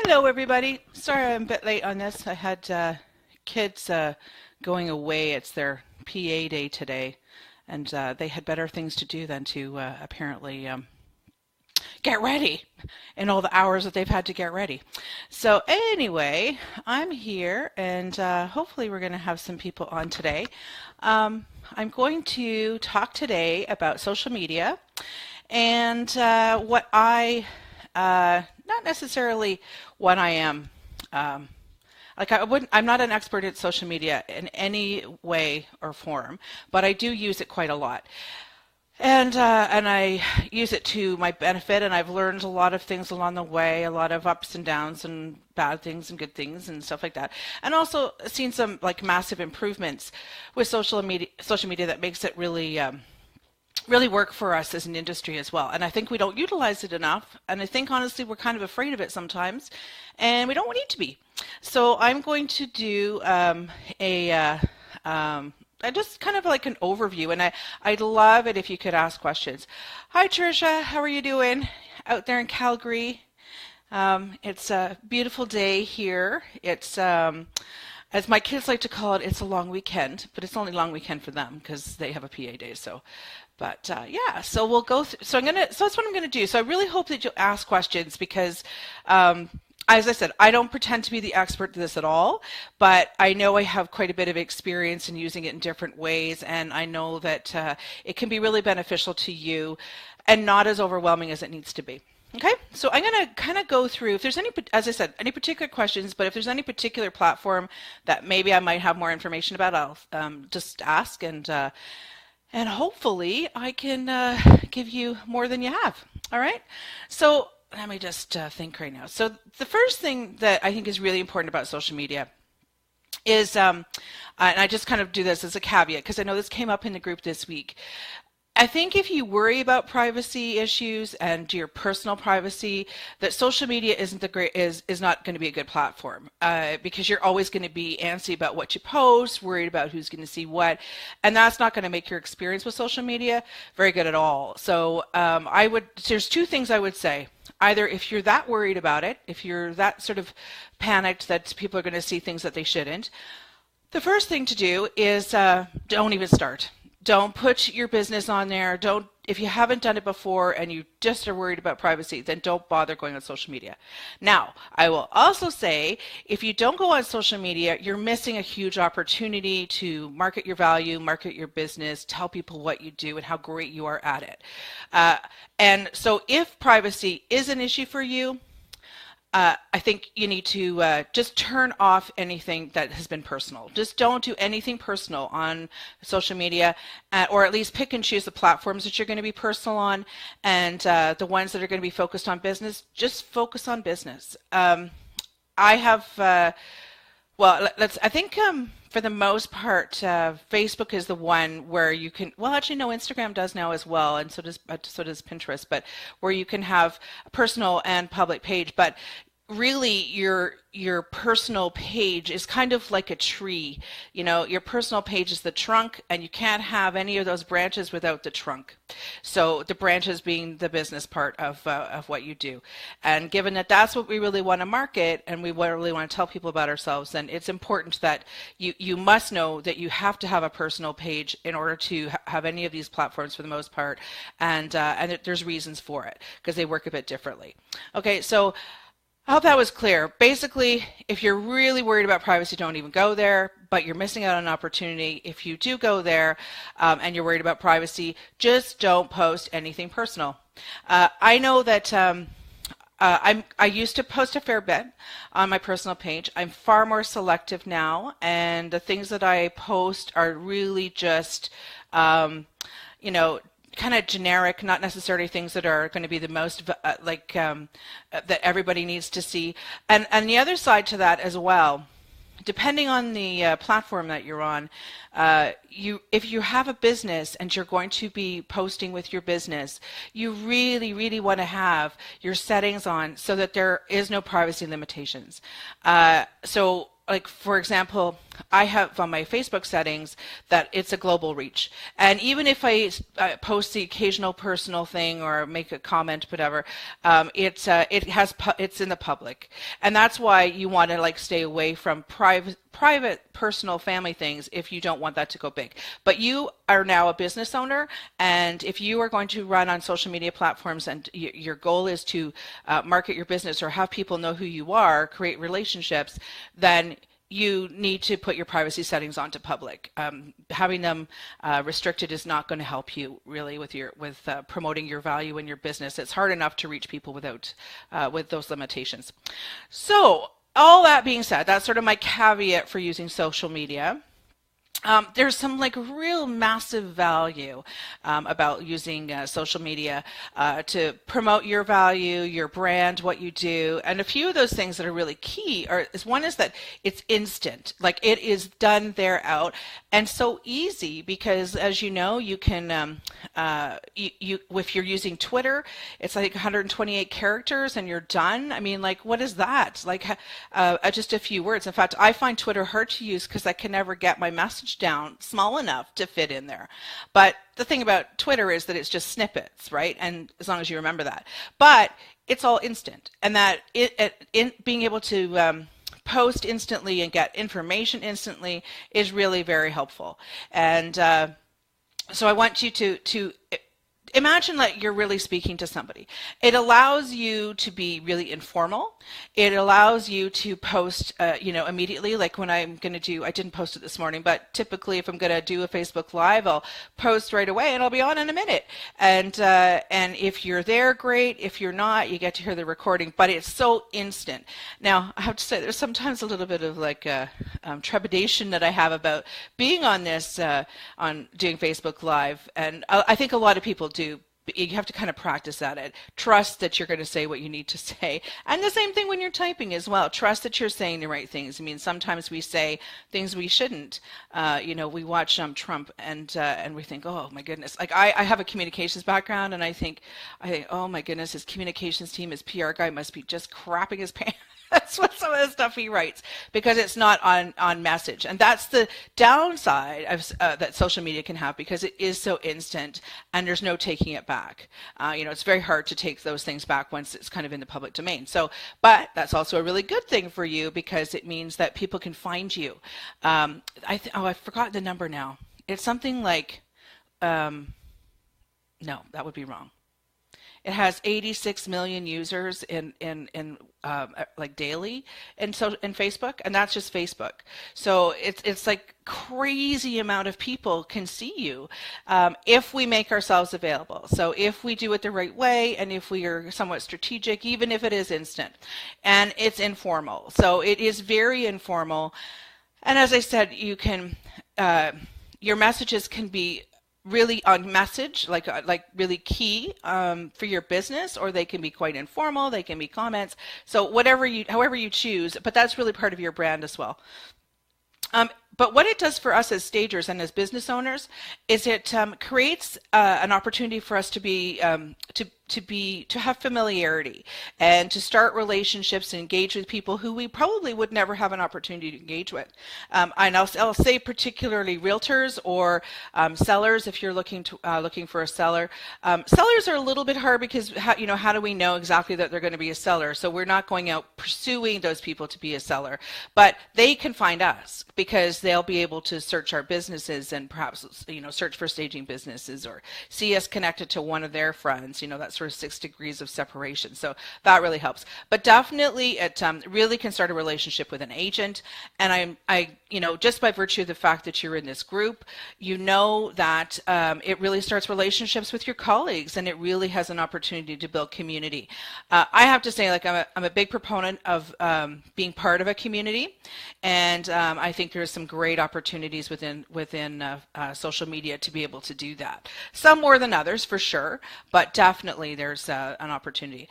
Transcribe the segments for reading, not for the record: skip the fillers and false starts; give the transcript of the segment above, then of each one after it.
Hello, everybody. Sorry I'm a bit late on this. I had kids going away. It's their PA day today, and they had better things to do than to apparently get ready in all the hours that they've had to get ready. So anyway, I'm here, and hopefully we're going to have some people on today. I'm going to talk today about social media and what not necessarily what I am. I'm not an expert at social media in any way or form, but I do use it quite a lot. And I use it to my benefit, and I've learned a lot of things along the way, a lot of ups and downs and bad things and good things and stuff like that. And also seen some like massive improvements with social media that makes it really work for us as an industry as well. And I think we don't utilize it enough. And I think honestly we're kind of afraid of it sometimes, and we don't need to be. So I'm going to do just kind of like an overview, and I'd love it if you could ask questions. Hi Tricia, how are you doing out there in Calgary? It's a beautiful day here. It's as my kids like to call it, it's a long weekend, but it's only a long weekend for them because they have a PA day. So, but yeah, so we'll go through. So that's what I'm gonna do. So I really hope that you'll ask questions because, as I said, I don't pretend to be the expert at this at all, but I know I have quite a bit of experience in using it in different ways, and I know that it can be really beneficial to you and not as overwhelming as it needs to be. Okay, so I'm going to kind of go through, if there's any, as I said, any particular questions, but if there's any particular platform that maybe I might have more information about, I'll just ask, and hopefully I can give you more than you have. All right, so let me just think right now. So the first thing that I think is really important about social media is, and I just kind of do this as a caveat because I know this came up in the group this week. I think if you worry about privacy issues and your personal privacy, that social media is not going to be a good platform because you're always going to be antsy about what you post, worried about who's going to see what, and that's not going to make your experience with social media very good at all. So there's two things I would say. Either if you're that worried about it, if you're that sort of panicked that people are going to see things that they shouldn't, the first thing to do is don't even start. Don't put your business on there. If you haven't done it before and you just are worried about privacy, then don't bother going on social media. Now, I will also say, if you don't go on social media, you're missing a huge opportunity to market your value, market your business, tell people what you do and how great you are at it. And so if privacy is an issue for you, I think you need to just turn off anything that has been personal. Just don't do anything personal on social media, or at least pick and choose the platforms that you're going to be personal on, and the ones that are going to be focused on business, just focus on business. I have, I think for the most part, Facebook is the one where you can, well, actually no, Instagram does now as well, and so does Pinterest, but where you can have a personal and public page. But really your personal page is kind of like a tree. You know, your personal page is the trunk, and you can't have any of those branches without the trunk. So the branches being the business part of what you do. And given that that's what we really want to market, and we really want to tell people about ourselves, then it's important that you must know that you have to have a personal page in order to have any of these platforms for the most part. And there's reasons for it because they work a bit differently. Okay, so I hope that was clear. Basically, if you're really worried about privacy, don't even go there, but you're missing out on an opportunity. If you do go there and you're worried about privacy, just don't post anything personal. I know that I used to post a fair bit on my personal page. I'm far more selective now, and the things that I post are really just, kind of generic, not necessarily things that are going to be the most that everybody needs to see. And the other side to that as well, depending on the platform that you're on, if you have a business and you're going to be posting with your business, you really, really want to have your settings on so that there is no privacy limitations. So like for example, I have on my Facebook settings that it's a global reach. And even if I post the occasional personal thing or make a comment, whatever, it's in the public. And that's why you want to like stay away from private, personal, family things if you don't want that to go big. But you are now a business owner, and if you are going to run on social media platforms and your goal is to market your business or have people know who you are, create relationships, then you need to put your privacy settings onto public. Having them restricted is not going to help you really with promoting your value in your business. It's hard enough to reach people without with those limitations. So all that being said, that's sort of my caveat for using social media. There's some like real massive value about using social media to promote your value, your brand, what you do. And a few of those things that are really key one is that it's instant, like it is done there out, and so easy because, as you know, you can if you're using Twitter, it's like 128 characters and you're done. I mean, like, what is that? Like just a few words. In fact, I find Twitter hard to use because I can never get my message down small enough to fit in there. But the thing about Twitter is that it's just snippets, right? And as long as you remember that. But it's all instant, and that being able to post instantly and get information instantly is really very helpful. And so I want you to imagine that you're really speaking to somebody. It allows you to be really informal. It allows you to post, immediately. Like when I'm going to do, I didn't post it this morning, but typically if I'm going to do a Facebook Live, I'll post right away and I'll be on in a minute. And if you're there, great. If you're not, you get to hear the recording. But it's so instant. Now, I have to say, there's sometimes a little bit of like trepidation that I have about being on this, on doing Facebook Live, and I think a lot of people do. You have to kind of practice at it. Trust that you're going to say what you need to say. And the same thing when you're typing as well. Trust that you're saying the right things. I mean, sometimes we say things we shouldn't. We watch Trump and we think, oh my goodness. Like I have a communications background, and I think, oh my goodness, his communications team, his PR guy must be just crapping his pants. That's what some of the stuff he writes, because it's not on message. And that's the downside of that social media can have, because it is so instant and there's no taking it back. It's very hard to take those things back once it's kind of in the public domain. So, but that's also a really good thing for you, because it means that people can find you. I forgot the number now. It's something like, no, that would be wrong. It has 86 million users in like daily, and so in Facebook, and that's just Facebook. So it's like crazy amount of people can see you if we make ourselves available. So if we do it the right way, and if we are somewhat strategic, even if it is instant, and it's informal. So it is very informal, and as I said, you can your messages can be really on message, like really key for your business, or they can be quite informal, they can be comments. So however you choose, but that's really part of your brand as well. But what it does for us as stagers and as business owners is it creates an opportunity for us to be to have familiarity and to start relationships and engage with people who we probably would never have an opportunity to engage with. And I'll say particularly realtors or sellers, if you're looking for a seller. Sellers are a little bit hard because how do we know exactly that they're going to be a seller? So we're not going out pursuing those people to be a seller, but they can find us because they'll be able to search our businesses and perhaps search for staging businesses or see us connected to one of their friends. That sort of 6 degrees of separation. So that really helps. But definitely it really can start a relationship with an agent. And I just by virtue of the fact that you're in this group, that it really starts relationships with your colleagues, and it really has an opportunity to build community. I have to say, like, I'm a big proponent of being part of a community, and I think there's some great opportunities within social media to be able to do that. Some more than others, for sure, but definitely there's an opportunity.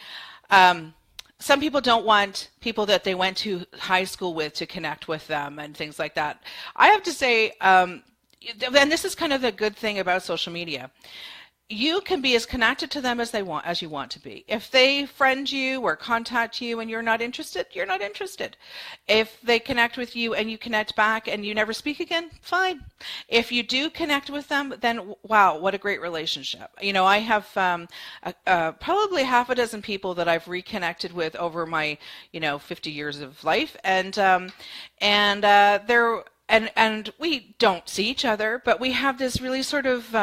Some people don't want people that they went to high school with to connect with them and things like that. I have to say, and this is kind of the good thing about social media, you can be as connected to them as you want to be. If they friend you or contact you and you're not interested, you're not interested. If they connect with you and you connect back and you never speak again, fine. If you do connect with them, then wow, what a great relationship. I have probably half a dozen people that I've reconnected with over my 50 years of life, they're and we don't see each other, but we have this really sort of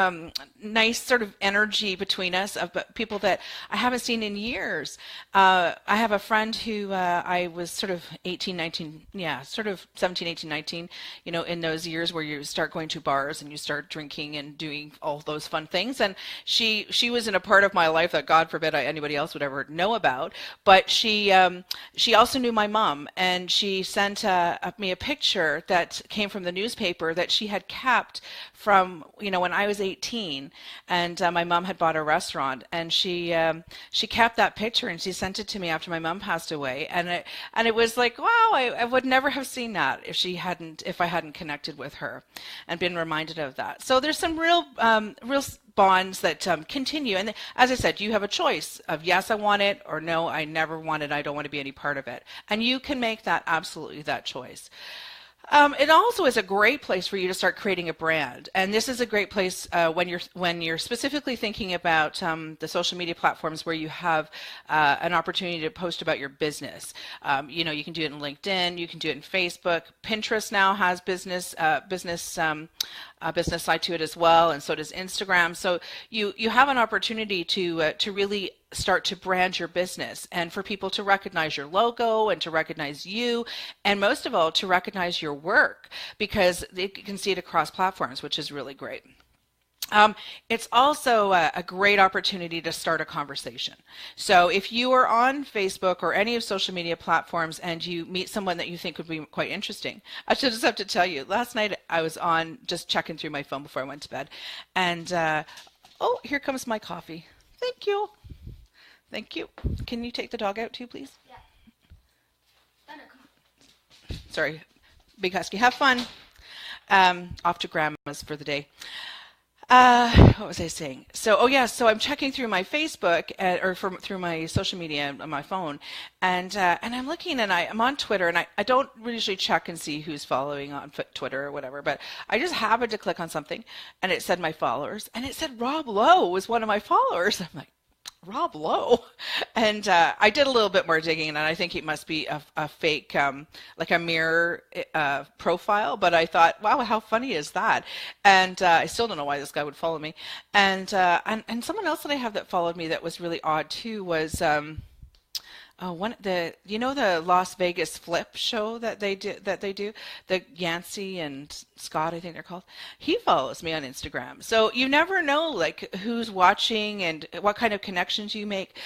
nice sort of energy between us of people that I haven't seen in years. I have a friend who I was sort of 18, 19, sort of 17, 18, 19, in those years where you start going to bars and you start drinking and doing all those fun things. And she was in a part of my life that God forbid anybody else would ever know about. But she also knew my mom, and she sent me a picture that came from the newspaper that she had kept from when I was 18, and my mom had bought a restaurant, and she kept that picture and she sent it to me after my mom passed away, and it was like, wow, I would never have seen that if I hadn't connected with her and been reminded of that. So there's some real bonds that continue, and as I said, you have a choice of yes, I want it, or no, I never want it, I don't want to be any part of it, and you can make that absolutely that choice. It also is a great place for you to start creating a brand, and this is a great place when you're specifically thinking about the social media platforms where you have an opportunity to post about your business. You can do it in LinkedIn, you can do it in Facebook. Pinterest now has business side to it as well, and so does Instagram. So you have an opportunity to really start to brand your business, and for people to recognize your logo and to recognize you, and most of all to recognize your work, because they can see it across platforms, which is really great. It's also a great opportunity to start a conversation. So if you are on Facebook or any of social media platforms and you meet someone that you think would be quite interesting, I should just have to tell you, last night I was on just checking through my phone before I went to bed, and oh, here comes my coffee. Thank you. Thank you. Can you take the dog out too, please? Yeah. Thunder, come on. Sorry, Big Husky. Have fun. Off to Grandma's for the day. What was I saying? So I'm checking through my Facebook through my social media on my phone, and I'm looking, and I'm on Twitter, and I don't usually check and see who's following on Twitter or whatever, but I just happened to click on something, and it said my followers, and it said Rob Lowe was one of my followers. I'm like, Rob Lowe, and I did a little bit more digging, and I think it must be a fake, like a mirror profile. But I thought, wow, how funny is that? And I still don't know why this guy would follow me. And someone else that I have that followed me that was really odd too was the Las Vegas Flip show that they do, the Yancey and Scott, I think they're called. He follows me on Instagram. So you never know like who's watching and what kind of connections you make.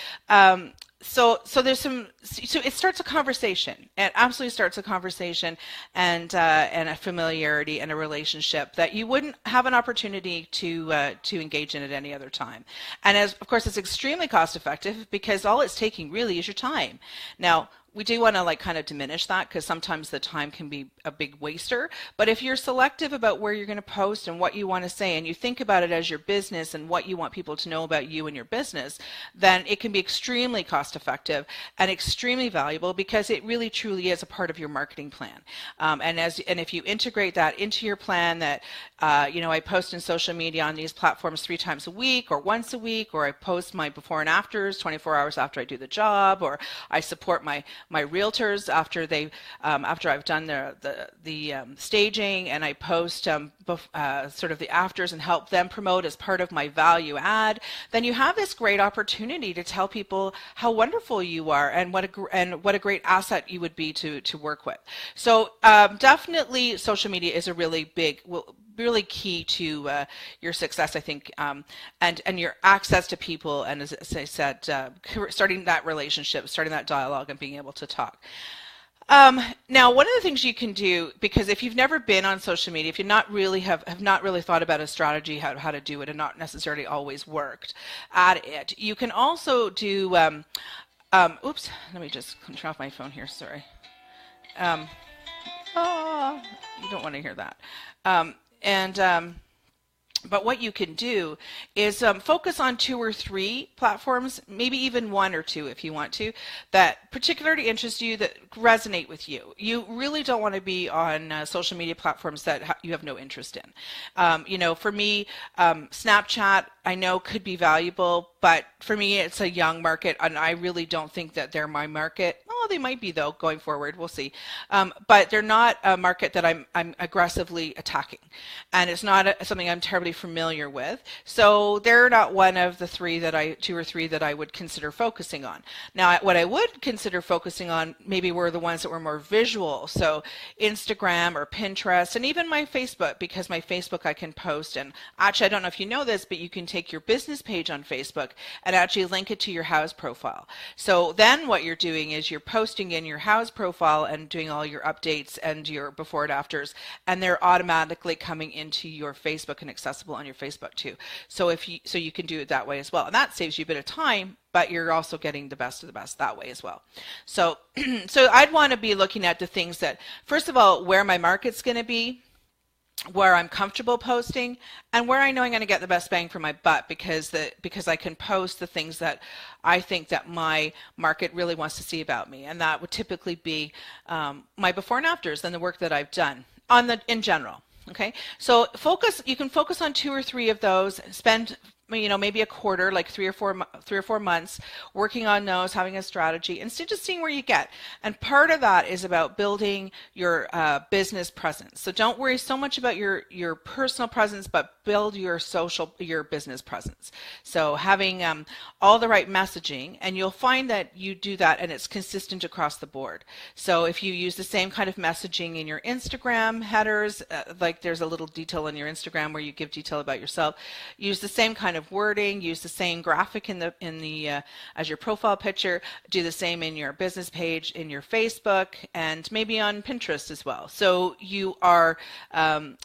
So it starts a conversation. It absolutely starts a conversation and a familiarity and a relationship that you wouldn't have an opportunity to engage in at any other time. And of course, it's extremely cost effective because all it's taking really is your time. Now, we do want to like kind of diminish that because sometimes the time can be a big waster. But if you're selective about where you're going to post and what you want to say, and you think about it as your business and what you want people to know about you and your business, then it can be extremely cost effective and extremely valuable because it really truly is a part of your marketing plan. And if you integrate that into your plan, that I post in social media on these platforms 3 times a week or once a week, or I post my before and afters 24 hours after I do the job, or I support my realtors after I've done the staging, and I post sort of the afters and help them promote as part of my value add, then you have this great opportunity to tell people how wonderful you are and what a great asset you would be to work with. So definitely social media is a really really key to your success, I think, and your access to people, and as I said, starting that relationship, starting that dialogue, and being able to talk. Now, one of the things you can do, because if you've never been on social media, if you have not really thought about a strategy how to do it, and not necessarily always worked at it, you can also do. Oops, let me just turn off my phone here. Sorry. You don't want to hear that. But what you can do is focus on 2 or 3 platforms, maybe even 1 or 2 if you want to, that particularly interest you, that resonate with you. You really don't want to be on social media platforms that you have no interest in. You know, for me, Snapchat I know could be valuable, but for me it's a young market and I really don't think that they're my market. Oh, they might be though going forward. We'll see. But they're not a market that I'm aggressively attacking, and it's not something I'm terribly familiar with. So they're not one of the 2 or 3 that I would consider focusing on. Now, what I would consider focusing on maybe were the ones that were more visual. So Instagram or Pinterest, and even my Facebook, because my Facebook I can post. And actually, I don't know if you know this, but you can take your business page on Facebook and actually link it to your house profile. So then what you're doing is you're posting in your house profile and doing all your updates and your before and afters, and they're automatically coming into your Facebook and accessible on your Facebook too. So you can do it that way as well, and that saves you a bit of time, but you're also getting the best of the best that way as well. So so I'd want to be looking at the things that, first of all, where my market's going to be, where I'm comfortable posting, and where I know I'm going to get the best bang for my buck, because I can post the things that I think that my market really wants to see about me, and that would typically be my before and afters and the work that I've done in general. Okay, so you can focus on 2 or 3 of those, spend maybe a quarter, like 3 or 4 months working on those, having a strategy, and just seeing where you get. And part of that is about building your business presence. So don't worry so much about your personal presence, but build your business presence. So having all the right messaging, and you'll find that you do that and it's consistent across the board. So if you use the same kind of messaging in your Instagram headers, like there's a little detail in your Instagram where you give detail about yourself, use the same kind of wording, use the same graphic in the as your profile picture, do the same in your business page, in your Facebook, and maybe on Pinterest as well. So you are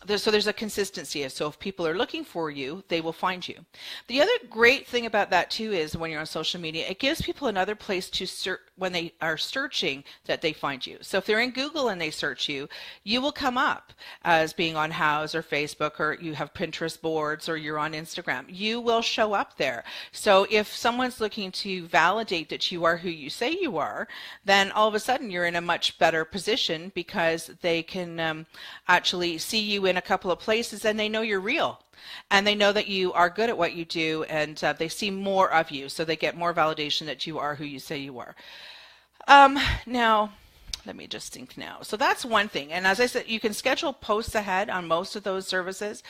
there's a consistency. So if people are looking for you, they will find you. The other great thing about that too is when you're on social media, it gives people another place to search when they are searching, that they find you. So if they're in Google and they search you, you will come up as being on Houzz or Facebook, or you have Pinterest boards, or you're on Instagram. You will show up there. So if someone's looking to validate that you are who you say you are, then all of a sudden you're in a much better position, because they can actually see you in a couple of places and they know you're real. And they know that you are good at what you do, and they see more of you, so they get more validation that you are who you say you are. Now, let me just think now. So that's one thing. And as I said, you can schedule posts ahead on most of those services.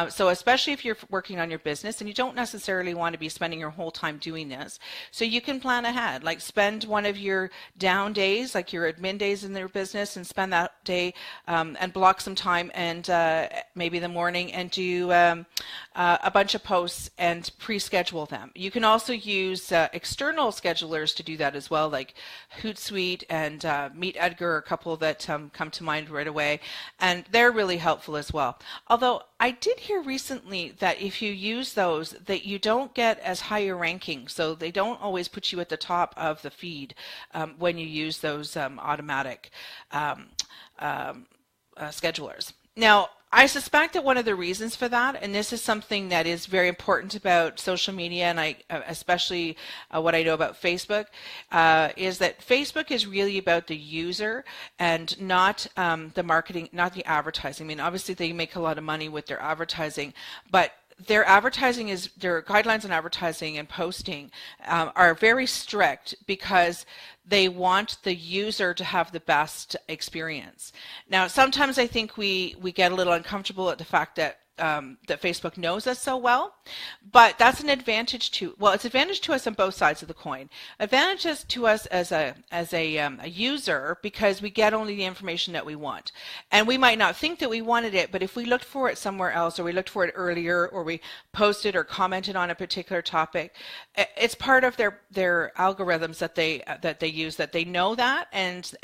So especially if you're working on your business and you don't necessarily want to be spending your whole time doing this, so you can plan ahead, like spend one of your down days, like your admin days in their business, and spend that day and block some time, and maybe the morning, and do a bunch of posts and pre-schedule them. You can also use external schedulers to do that as well, like Hootsuite and Meet Edgar, a couple that come to mind right away, and they're really helpful as well. Although I did hear recently that if you use those, that you don't get as high a ranking, so they don't always put you at the top of the feed when you use those automatic schedulers. Now, I suspect that one of the reasons for that, and this is something that is very important about social media, and especially what I know about Facebook, is that Facebook is really about the user and not the marketing, not the advertising. I mean, obviously they make a lot of money with their advertising, but their guidelines on advertising and posting are very strict, because they want the user to have the best experience. Now, sometimes I think we get a little uncomfortable at the fact that that Facebook knows us so well, but that's an advantage it's advantage to us on both sides of the coin. Advantages to us as a user, because we get only the information that we want, and we might not think that we wanted it, but if we looked for it somewhere else, or we looked for it earlier, or we posted or commented on a particular topic, it's part of their algorithms that they use, that they know that, and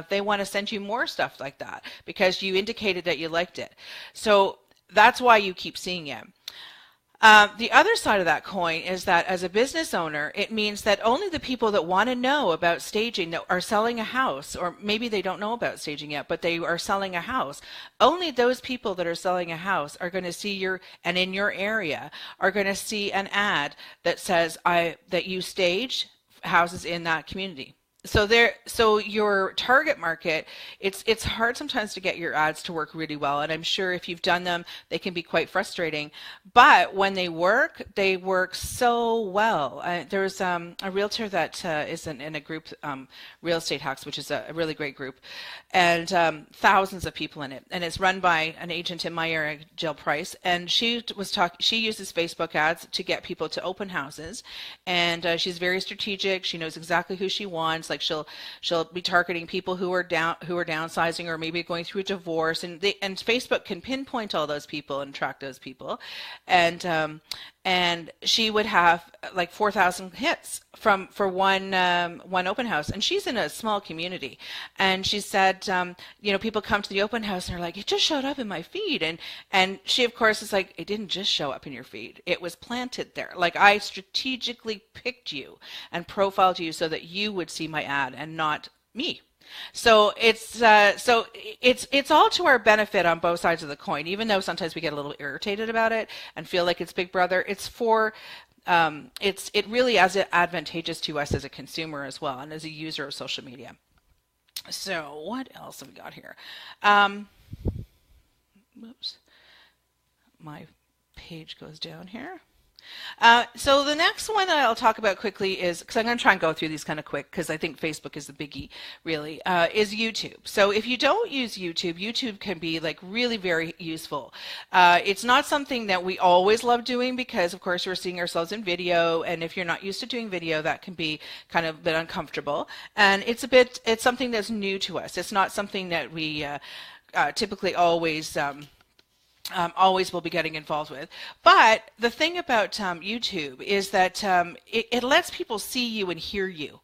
they want to send you more stuff like that because you indicated that you liked it. So that's why you keep seeing it. The other side of that coin is that as a business owner, it means that only the people that want to know about staging, that are selling a house, or maybe they don't know about staging yet, but they are selling a house, only those people that are selling a house are going to see and in your area, are going to see an ad that says that you stage houses in that community. So your target market, it's hard sometimes to get your ads to work really well, and I'm sure if you've done them, they can be quite frustrating. But when they work so well. There's a realtor that is in a group, Real Estate Hacks, which is a really great group, and thousands of people in it, and it's run by an agent in my area, Jill Price, and she uses Facebook ads to get people to open houses, and she's very strategic. She knows exactly who she wants. Like she'll be targeting people who are downsizing, or maybe going through a divorce, and Facebook can pinpoint all those people and track those people, and she would have like 4,000 hits for one open house, and she's in a small community, and she said, people come to the open house and they're like, it just showed up in my feed, and she of course is like, it didn't just show up in your feed, it was planted there. Like, I strategically picked you and profiled you so that you would see my ad and not me. So it's all to our benefit on both sides of the coin, even though sometimes we get a little irritated about it and feel like it's Big Brother. It's it really is advantageous to us as a consumer as well, and as a user of social media. So what else have we got here? Whoops, my page goes down here. So the next one that I'll talk about quickly is, because I'm going to try and go through these kind of quick, because I think Facebook is the biggie, really, is YouTube. So if you don't use YouTube, YouTube can be like really very useful. It's not something that we always love doing, because of course we're seeing ourselves in video, and if you're not used to doing video, that can be kind of a bit uncomfortable. And it's something that's new to us. It's not something that we typically always will be getting involved with. But the thing about YouTube is that it lets people see you and hear you,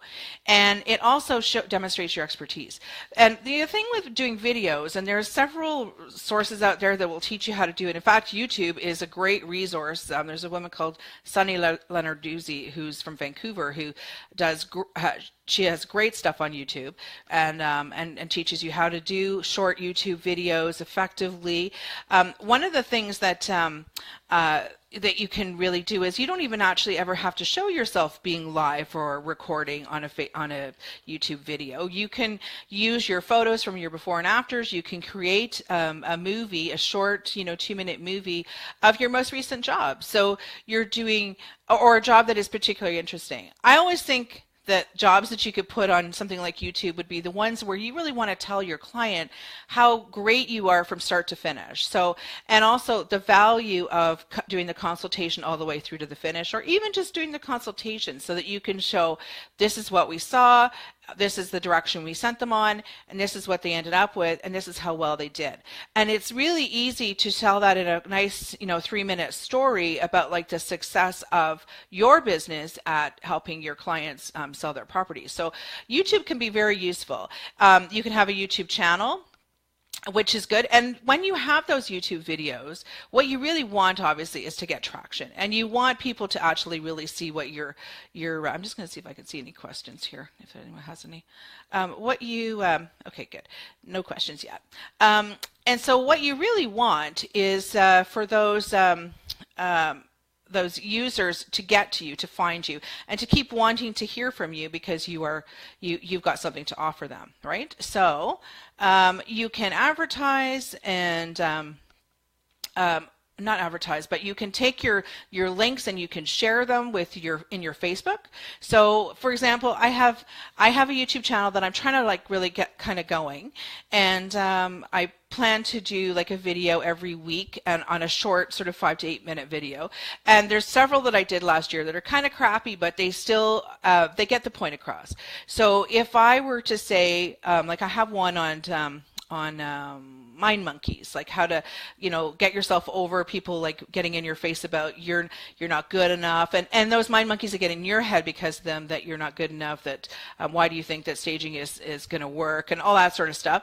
and it also demonstrates your expertise. And the thing with doing videos, and there are several sources out there that will teach you how to do it. In fact, YouTube is a great resource. There's a woman called Sunny Lenarduzzi, who's from Vancouver, who does she has great stuff on YouTube, and teaches you how to do short YouTube videos effectively. One of the things that that you can really do is you don't even actually ever have to show yourself being live or recording on a YouTube video. You can use your photos from your before and afters. You can create a movie, a short 2-minute movie of your most recent job. So you're doing, or a job that is particularly interesting. I always think that jobs that you could put on something like YouTube would be the ones where you really want to tell your client how great you are from start to finish. So, and also the value of doing the consultation all the way through to the finish, or even just doing the consultation, so that you can show, this is what we saw, this is the direction we sent them on, and this is what they ended up with, and this is how well they did. And it's really easy to tell that in a nice 3-minute story about like the success of your business at helping your clients sell their properties. So YouTube can be very useful. You can have a YouTube channel, which is good. And when you have those YouTube videos, what you really want, obviously, is to get traction, and you want people to actually really see what your I'm just going to see if I can see any questions here, if anyone has any. Okay, good, no questions yet. And so what you really want is for those users to get to you, to find you, and to keep wanting to hear from you, because you've got something to offer them, right? So you can advertise and not advertise, but you can take your links and you can share them with in your Facebook. So for example, I have a YouTube channel that I'm trying to like really get kind of going, and I plan to do like a video every week, and on a short sort of 5 to 8 minute video. And there's several that I did last year that are kind of crappy, but they still they get the point across. So if I were to say, like I have one Mind Monkeys, like how to, get yourself over people like getting in your face about you're not good enough, and those mind monkeys that get in your head because of them, that you're not good enough, that why do you think that staging is going to work, and all that sort of stuff.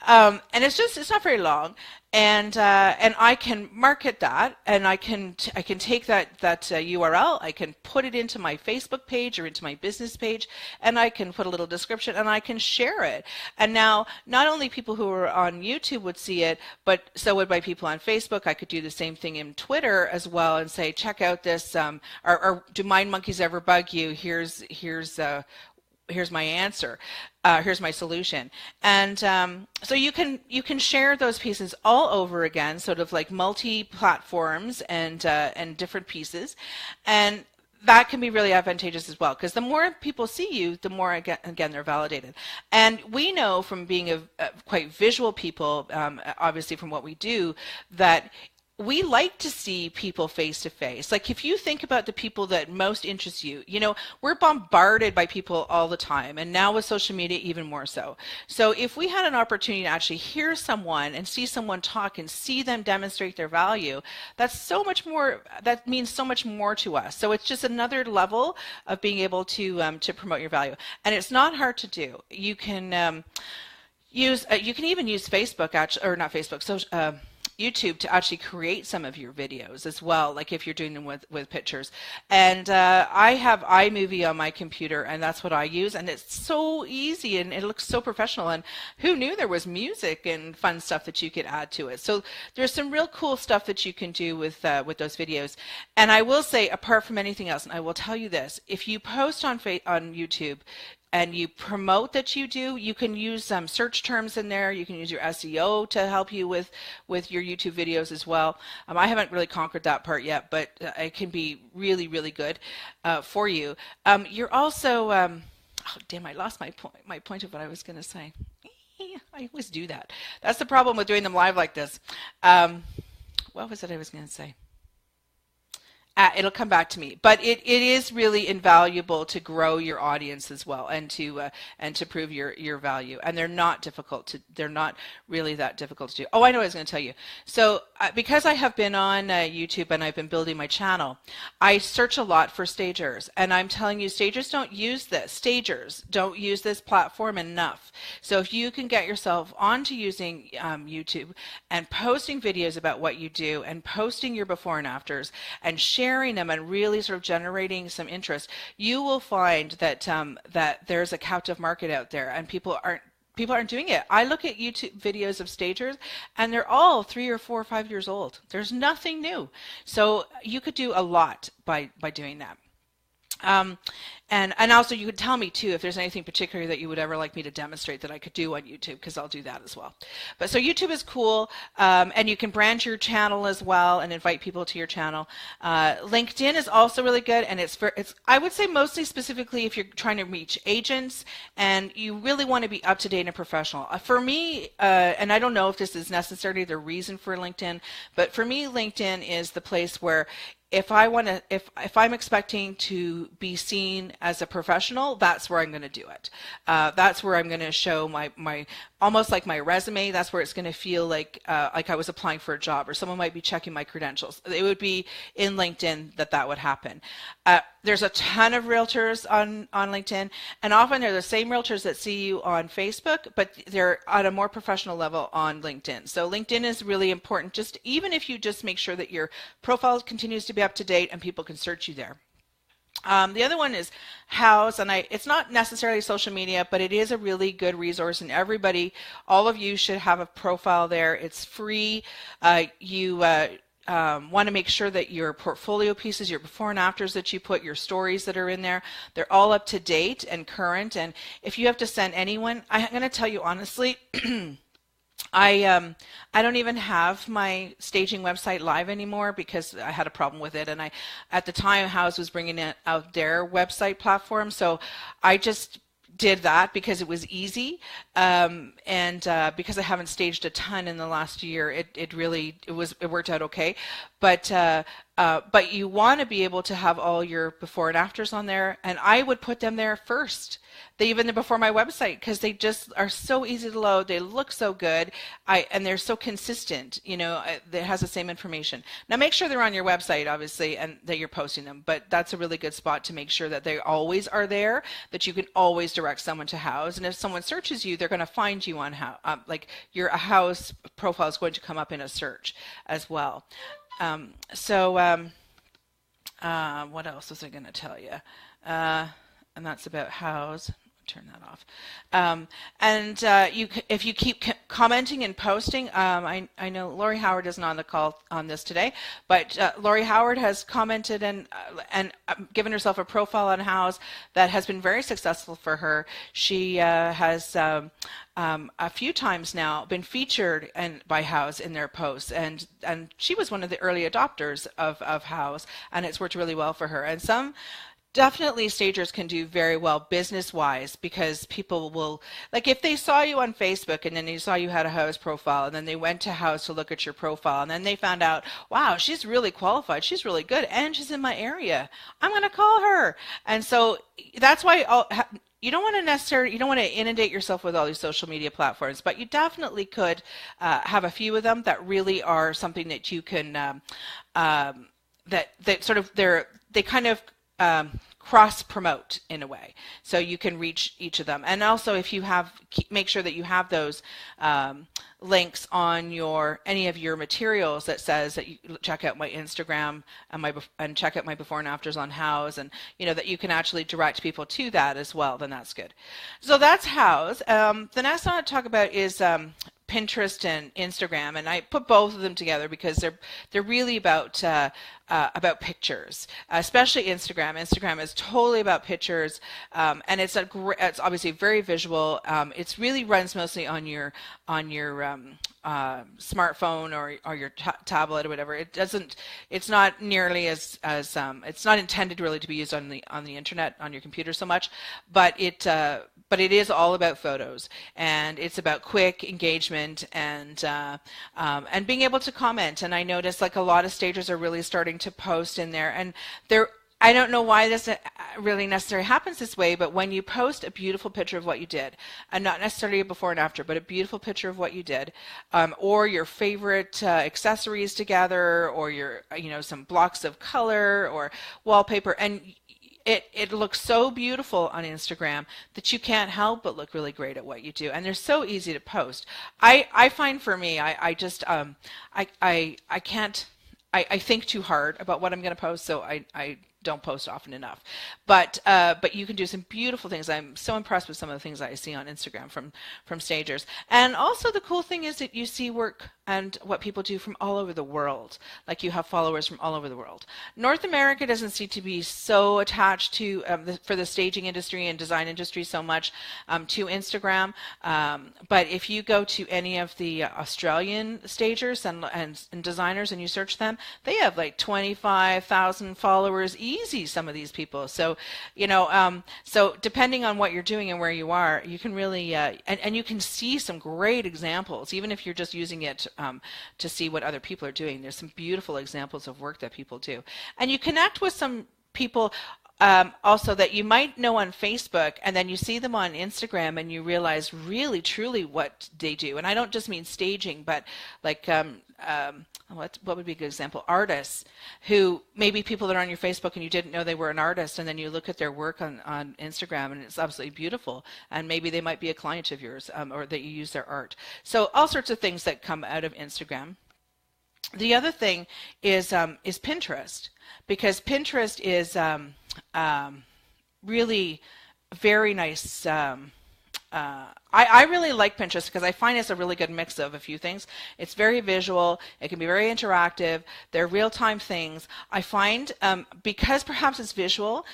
And it's not very long. And I can market that, and I can take that URL, I can put it into my Facebook page or into my business page, and I can put a little description, and I can share it. And now not only people who are on YouTube would see it, but so would my people on Facebook. I could do the same thing in Twitter as well and say, check out this, or do mind monkeys ever bug you? Here's my answer. Here's my solution. And so you can share those pieces all over again, sort of like multi-platforms and different pieces. And that can be really advantageous as well, because the more people see you, the more again they're validated. And we know from being a quite visual people, obviously from what we do, that we like to see people face to face. Like if you think about the people that most interest you, we're bombarded by people all the time, and now with social media even more so. So if we had an opportunity to actually hear someone and see someone talk and see them demonstrate their value, that's so much more, that means so much more to us. So it's just another level of being able to promote your value. And it's not hard to do. You can you can even use Facebook, actually, or not Facebook, so YouTube, to actually create some of your videos as well, like if you're doing them with pictures. And I have iMovie on my computer, and that's what I use, and it's so easy and it looks so professional. And who knew there was music and fun stuff that you could add to it? So there's some real cool stuff that you can do with those videos. And I will say, apart from anything else, and I will tell you this, if you post on YouTube and you promote that you do, you can use some search terms in there. You can use your SEO to help you with your YouTube videos as well. I haven't really conquered that part yet, but it can be really, really good for you. You're also, oh damn, I lost my point of what I was going to say. I always do that. That's the problem with doing them live like this. What was it I was going to say? It'll come back to me, but it is really invaluable to grow your audience as well, and to prove your value. And they're not really that difficult to do. Oh, I know what I was going to tell you. So because I have been on YouTube and I've been building my channel, I search a lot for stagers, and I'm telling you, stagers don't use this platform enough. So if you can get yourself onto using YouTube and posting videos about what you do, and posting your before and afters, and sharing them, and really sort of generating some interest, you will find that that there's a captive market out there, and people aren't doing it. I look at YouTube videos of stagers, and they're all 3 or 4 or 5 years old. There's nothing new. So you could do a lot by doing that. And also you could tell me too if there's anything particular that you would ever like me to demonstrate that I could do on YouTube, because I'll do that as well. But so YouTube is cool, and you can brand your channel as well and invite people to your channel. LinkedIn is also really good, and it's I would say mostly specifically if you're trying to reach agents and you really want to be up to date and professional. For me, and I don't know if this is necessarily the reason for LinkedIn, but for me LinkedIn is the place where if I'm expecting to be seen as a professional, that's where I'm going to do it. That's where I'm going to show my almost like my resume. That's where it's going to feel like I was applying for a job, or someone might be checking my credentials. It would be in LinkedIn that would happen. There's a ton of realtors on LinkedIn, and often they're the same realtors that see you on Facebook, but they're at a more professional level on LinkedIn. So LinkedIn is really important, just even if you just make sure that your profile continues to be up to date and people can search you there. The other one is Houzz, and it's not necessarily social media, but it is a really good resource, and all of you should have a profile there. It's free. You want to make sure that your portfolio pieces, your before and afters that you put, your stories that are in there, they're all up to date and current. And if you have to send anyone, I'm going to tell you honestly, I don't even have my staging website live anymore because I had a problem with it, and at the time Houzz was bringing out their website platform, so I just did that because it was easy, and because I haven't staged a ton in the last year, it worked out okay. But but you want to be able to have all your before and afters on there, and I would put them there first. They even before my website, because they just are so easy to load. They look so good, and they're so consistent. You know, it has the same information. Now make sure they're on your website, obviously, and that you're posting them. But that's a really good spot to make sure that they always are there, that you can always direct someone to Houzz. And if someone searches you, they're going to find you on Houzz. Like your Houzz profile is going to come up in a search as well. What else was I going to tell you? And that's about Houzz. Turn that off. If you keep commenting and posting, I know Lori Howard isn't on the call on this today, but Lori Howard has commented and given herself a profile on Houzz that has been very successful for her. She has a few times now been featured by Houzz in their posts, and she was one of the early adopters of Houzz, and it's worked really well for her. And definitely stagers can do very well business-wise, because people will, like if they saw you on Facebook and then they saw you had a Houzz profile and then they went to Houzz to look at your profile and then they found out, wow, she's really qualified, she's really good, and she's in my area, I'm going to call her. And so that's why you don't want to inundate yourself with all these social media platforms, but you definitely could have a few of them that really are something that you can they kind of cross promote in a way, so you can reach each of them. And also, if you have, make sure that you have those links on any of your materials that says that you check out my Instagram and check out my before and afters on Houzz, and you know that you can actually direct people to that as well. Then that's good. So that's Houzz. The next one I want to talk about is Pinterest and Instagram, and I put both of them together because they're really about pictures, especially Instagram. Instagram is totally about pictures, and it's obviously very visual. It really runs mostly on your smartphone or your tablet or whatever. It's not nearly as it's not intended really to be used on the internet on your computer so much, but it is all about photos, and it's about quick engagement and being able to comment. And I noticed like a lot of stagers are really starting to post in there, and I don't know why this really necessarily happens this way, but when you post a beautiful picture of what you did, and not necessarily a before and after, but a beautiful picture of what you did, or your favorite accessories together, or your some blocks of color or wallpaper, and it looks so beautiful on Instagram that you can't help but look really great at what you do, and they're so easy to post. I find for me, I can't. I think too hard about what I'm going to post, so I don't post often enough. But you can do some beautiful things. I'm so impressed with some of the things I see on Instagram from stagers. And also the cool thing is that you see work and what people do from all over the world. Like you have followers from all over the world. North America doesn't seem to be so attached to for the staging industry and design industry so much to Instagram. But if you go to any of the Australian stagers and designers and you search them, they have like 25,000 followers easy, some of these people. So so depending on what you're doing and where you are, you can really and you can see some great examples, even if you're just using it to see what other people are doing. There's some beautiful examples of work that people do, and you connect with some people also that you might know on Facebook, and then you see them on Instagram and you realize really truly what they do. And I don't just mean staging, but like what would be a good example? Artists who maybe people that are on your Facebook and you didn't know they were an artist, and then you look at their work on Instagram and it's absolutely beautiful, and maybe they might be a client of yours, or that you use their art. So all sorts of things that come out of Instagram. The other thing is Pinterest, because Pinterest is really very nice. I really like Pinterest because I find it's a really good mix of a few things. It's very visual, it can be very interactive, they're real-time things. I find, because perhaps it's visual,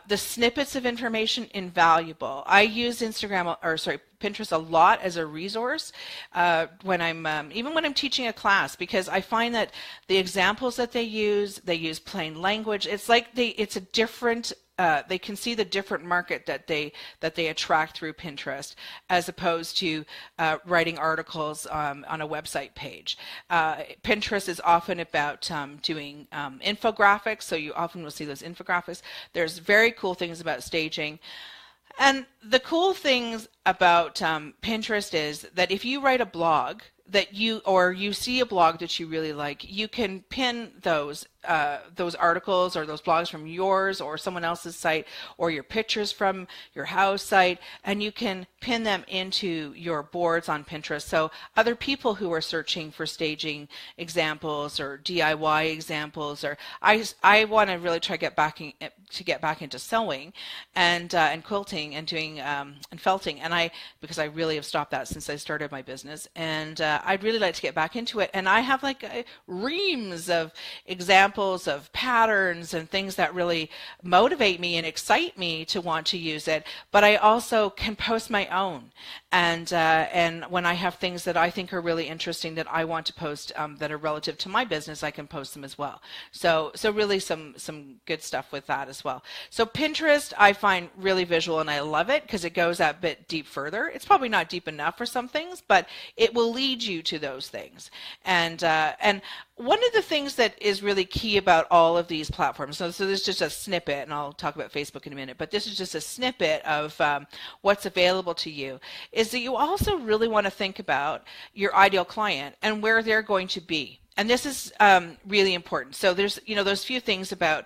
the snippets of information invaluable. I use Pinterest a lot as a resource when I'm even when I'm teaching a class, because I find that the examples that they use plain language. It's like it's a different they can see the different market that they attract through Pinterest, as opposed to writing articles on a website page. Pinterest is often about doing infographics, so you often will see those infographics. There's very cool things about staging. And the cool things about Pinterest is that if you write a blog that you see a blog that you really like, you can pin those articles or those blogs from yours or someone else's site, or your pictures from your house site, and you can pin them into your boards on Pinterest. So other people who are searching for staging examples or DIY examples, or I want to really try to get back into sewing and quilting and doing and felting, and because I really have stopped that since I started my business, and I'd really like to get back into it. And I have like reams of examples of patterns and things that really motivate me and excite me to want to use it, but I also can post my own, and when I have things that I think are really interesting that I want to post that are relative to my business, I can post them as well. So really some good stuff with that as well. So Pinterest I find really visual, and I love it because it goes that bit deep further. It's probably not deep enough for some things, but it will lead you to those things. And one of the things that is really key about all of these platforms, so this is just a snippet, and I'll talk about Facebook in a minute, but this is just a snippet of what's available to you, is that you also really want to think about your ideal client and where they're going to be. And this is really important. So there's those few things about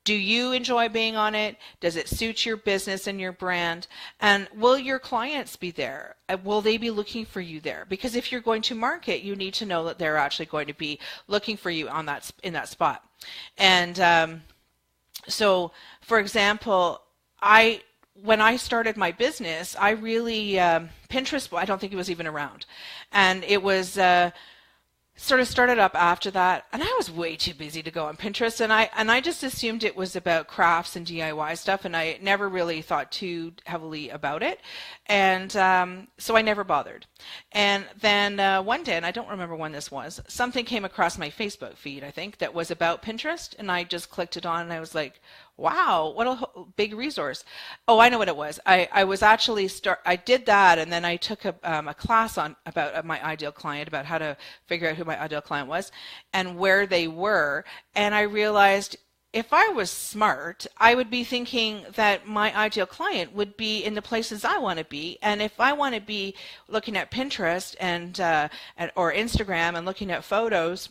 do you enjoy being on it? Does it suit your business and your brand? And will your clients be there? Will they be looking for you there? Because if you're going to market, you need to know that they're actually going to be looking for you in that spot. And so, for example, when I started my business, I really Pinterest, I don't think it was even around, and it was sort of started up after that, and I was way too busy to go on Pinterest, and I just assumed it was about crafts and DIY stuff, and I never really thought too heavily about it, and so I never bothered. And then one day, and I don't remember when this was, something came across my Facebook feed, I think, that was about Pinterest, and I just clicked it on, and I was like, wow, what a big resource. Oh, I know what it was. I was actually I did that, and then I took a class about my ideal client, about how to figure out who my ideal client was and where they were. And I realized if I was smart, I would be thinking that my ideal client would be in the places I want to be. And if I want to be looking at Pinterest or Instagram and looking at photos,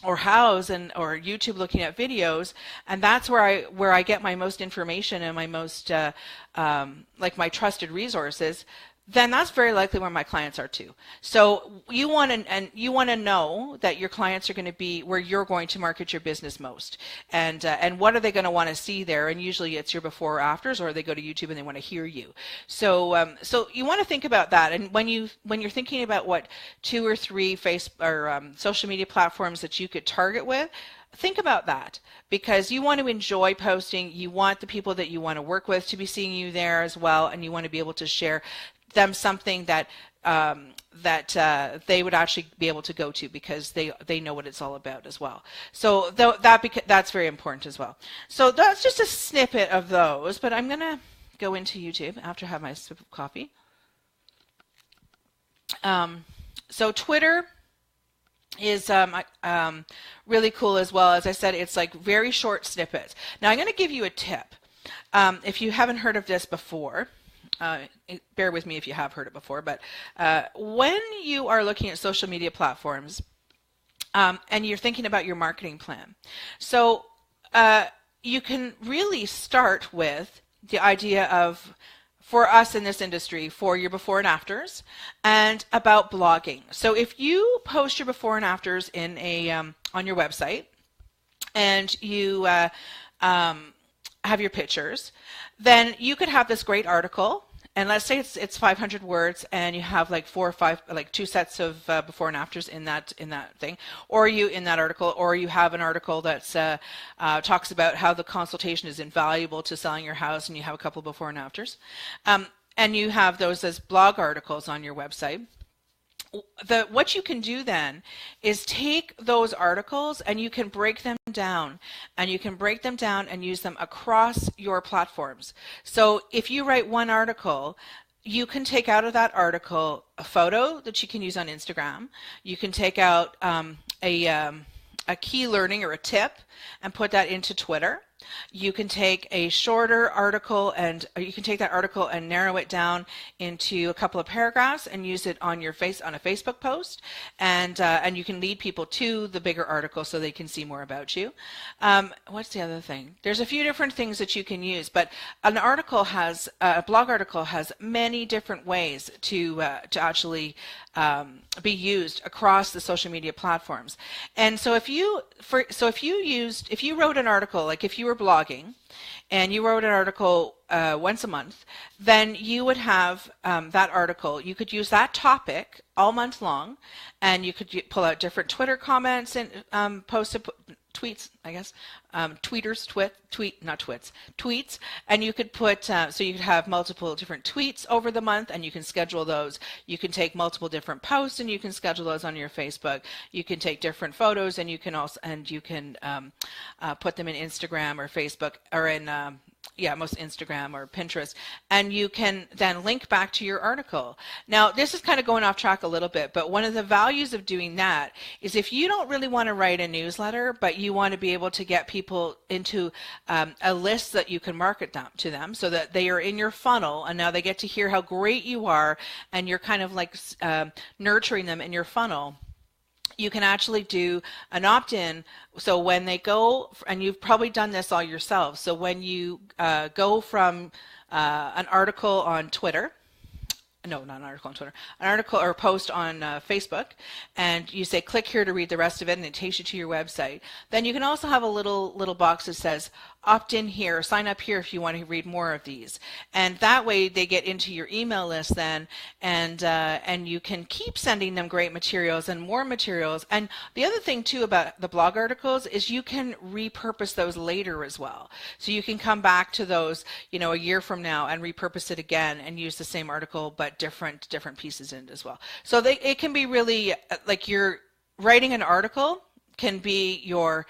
or Houzz or YouTube looking at videos, and that's where I get my most information and my most like my trusted resources, then that's very likely where my clients are too. So you want to know that your clients are going to be where you're going to market your business most, and what are they going to want to see there? And usually it's your before or afters, or they go to YouTube and they want to hear you. So so you want to think about that, and when you're thinking about what 2 or 3 social media platforms that you could target with, think about that, because you want to enjoy posting. You want the people that you want to work with to be seeing you there as well, and you want to be able to share them something that they would actually be able to go to, because they know what it's all about as well. So that's very important as well. So that's just a snippet of those, but I'm going to go into YouTube after I have my sip of coffee. So Twitter is really cool as well. As I said, it's like very short snippets. Now I'm going to give you a tip. If you haven't heard of this before, bear with me if you have heard it before, but when you are looking at social media platforms and you're thinking about your marketing plan, so you can really start with the idea of, for us in this industry, for your before and afters, and about blogging. So if you post your before and afters in on your website, and you have your pictures, then you could have this great article, and let's say it's 500 words, and you have like 4 or 5, like 2 sets of before and afters in that thing, or in that article, or you have an article that's talks about how the consultation is invaluable to selling your house, and you have a couple before and afters, and you have those as blog articles on your website. what you can do then is take those articles and you can break them down, and use them across your platforms. So if you write one article, you can take out of that article a photo that you can use on Instagram. You can take out a key learning or a tip and put that into Twitter. You can take a shorter article and you can take that article and narrow it down into a couple of paragraphs and use it on your on a Facebook post, and you can lead people to the bigger article so they can see more about you. What's the other thing? There's a few different things that you can use, but a blog article has many different ways to actually be used across the social media platforms. And so if you wrote an article, like if you were blogging and you wrote an article once a month, then you would have that article. You could use that topic all month long, and you could pull out different Twitter comments and post tweets, I guess, tweets, and you could put, so you could have multiple different tweets over the month, and you can schedule those. You can take multiple different posts, and you can schedule those on your Facebook. You can take different photos, and you can put them in Instagram or Facebook, or in most Instagram or Pinterest, and you can then link back to your article. Now, this is kind of going off track a little bit, but one of the values of doing that is if you don't really want to write a newsletter, but you want to be able to get people into a list that you can market to them so that they are in your funnel, and now they get to hear how great you are, and you're kind of like nurturing them in your funnel. You can actually do an opt-in. So when they go, and you've probably done this all yourself, so when you go from an article on Twitter, no, not an article on Twitter, an article or post on Facebook, and you say click here to read the rest of it, and it takes you to your website, then you can also have a little box that says opt in here, sign up here if you want to read more of these, and that way they get into your email list then, and you can keep sending them great materials and more materials. And the other thing too about the blog articles is you can repurpose those later as well. So you can come back to those, a year from now and repurpose it again and use the same article but different pieces in it as well. So it can be really like you're writing an article can be your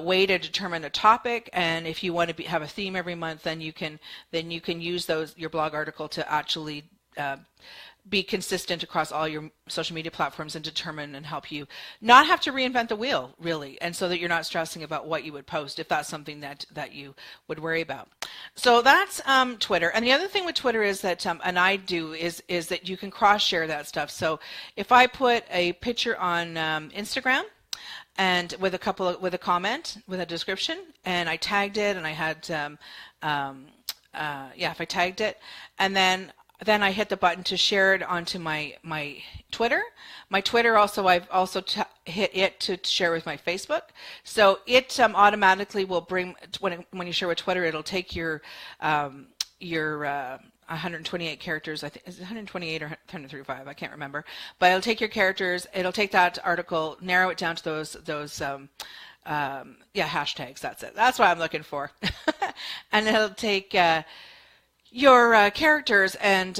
way to determine a topic, and if you want to have a theme every month, then you can use your blog article to actually be consistent across all your social media platforms and determine and help you not have to reinvent the wheel, really, and so that you're not stressing about what you would post if that's something that you would worry about. So that's Twitter. And the other thing with Twitter is that, and I do, is that you can cross-share that stuff. So if I put a picture on Instagram, and with a comment, with a description, and I tagged it, and I had, if I tagged it, and then I hit the button to share it onto my Twitter. My Twitter also, I've also hit it to share with my Facebook. So it automatically will bring, when you share with Twitter, it'll take your 128 characters, I think, is it 128 or 135? I can't remember. But it'll take your characters, it'll take that article, narrow it down to those hashtags. That's it. That's what I'm looking for. And it'll take your characters and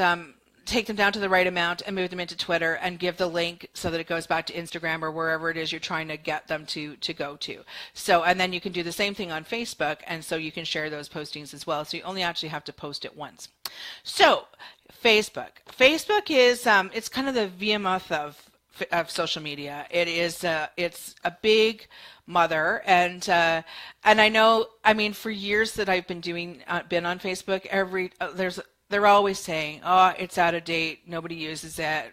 take them down to the right amount and move them into Twitter and give the link so that it goes back to Instagram or wherever it is you're trying to get them to go to. So, and then you can do the same thing on Facebook, and so you can share those postings as well. So you only actually have to post it once. So Facebook is it's kind of the behemoth of social media. It is it's a big mother, and I know, I mean, for years that I've been on Facebook, they're always saying, oh, it's out of date, nobody uses it.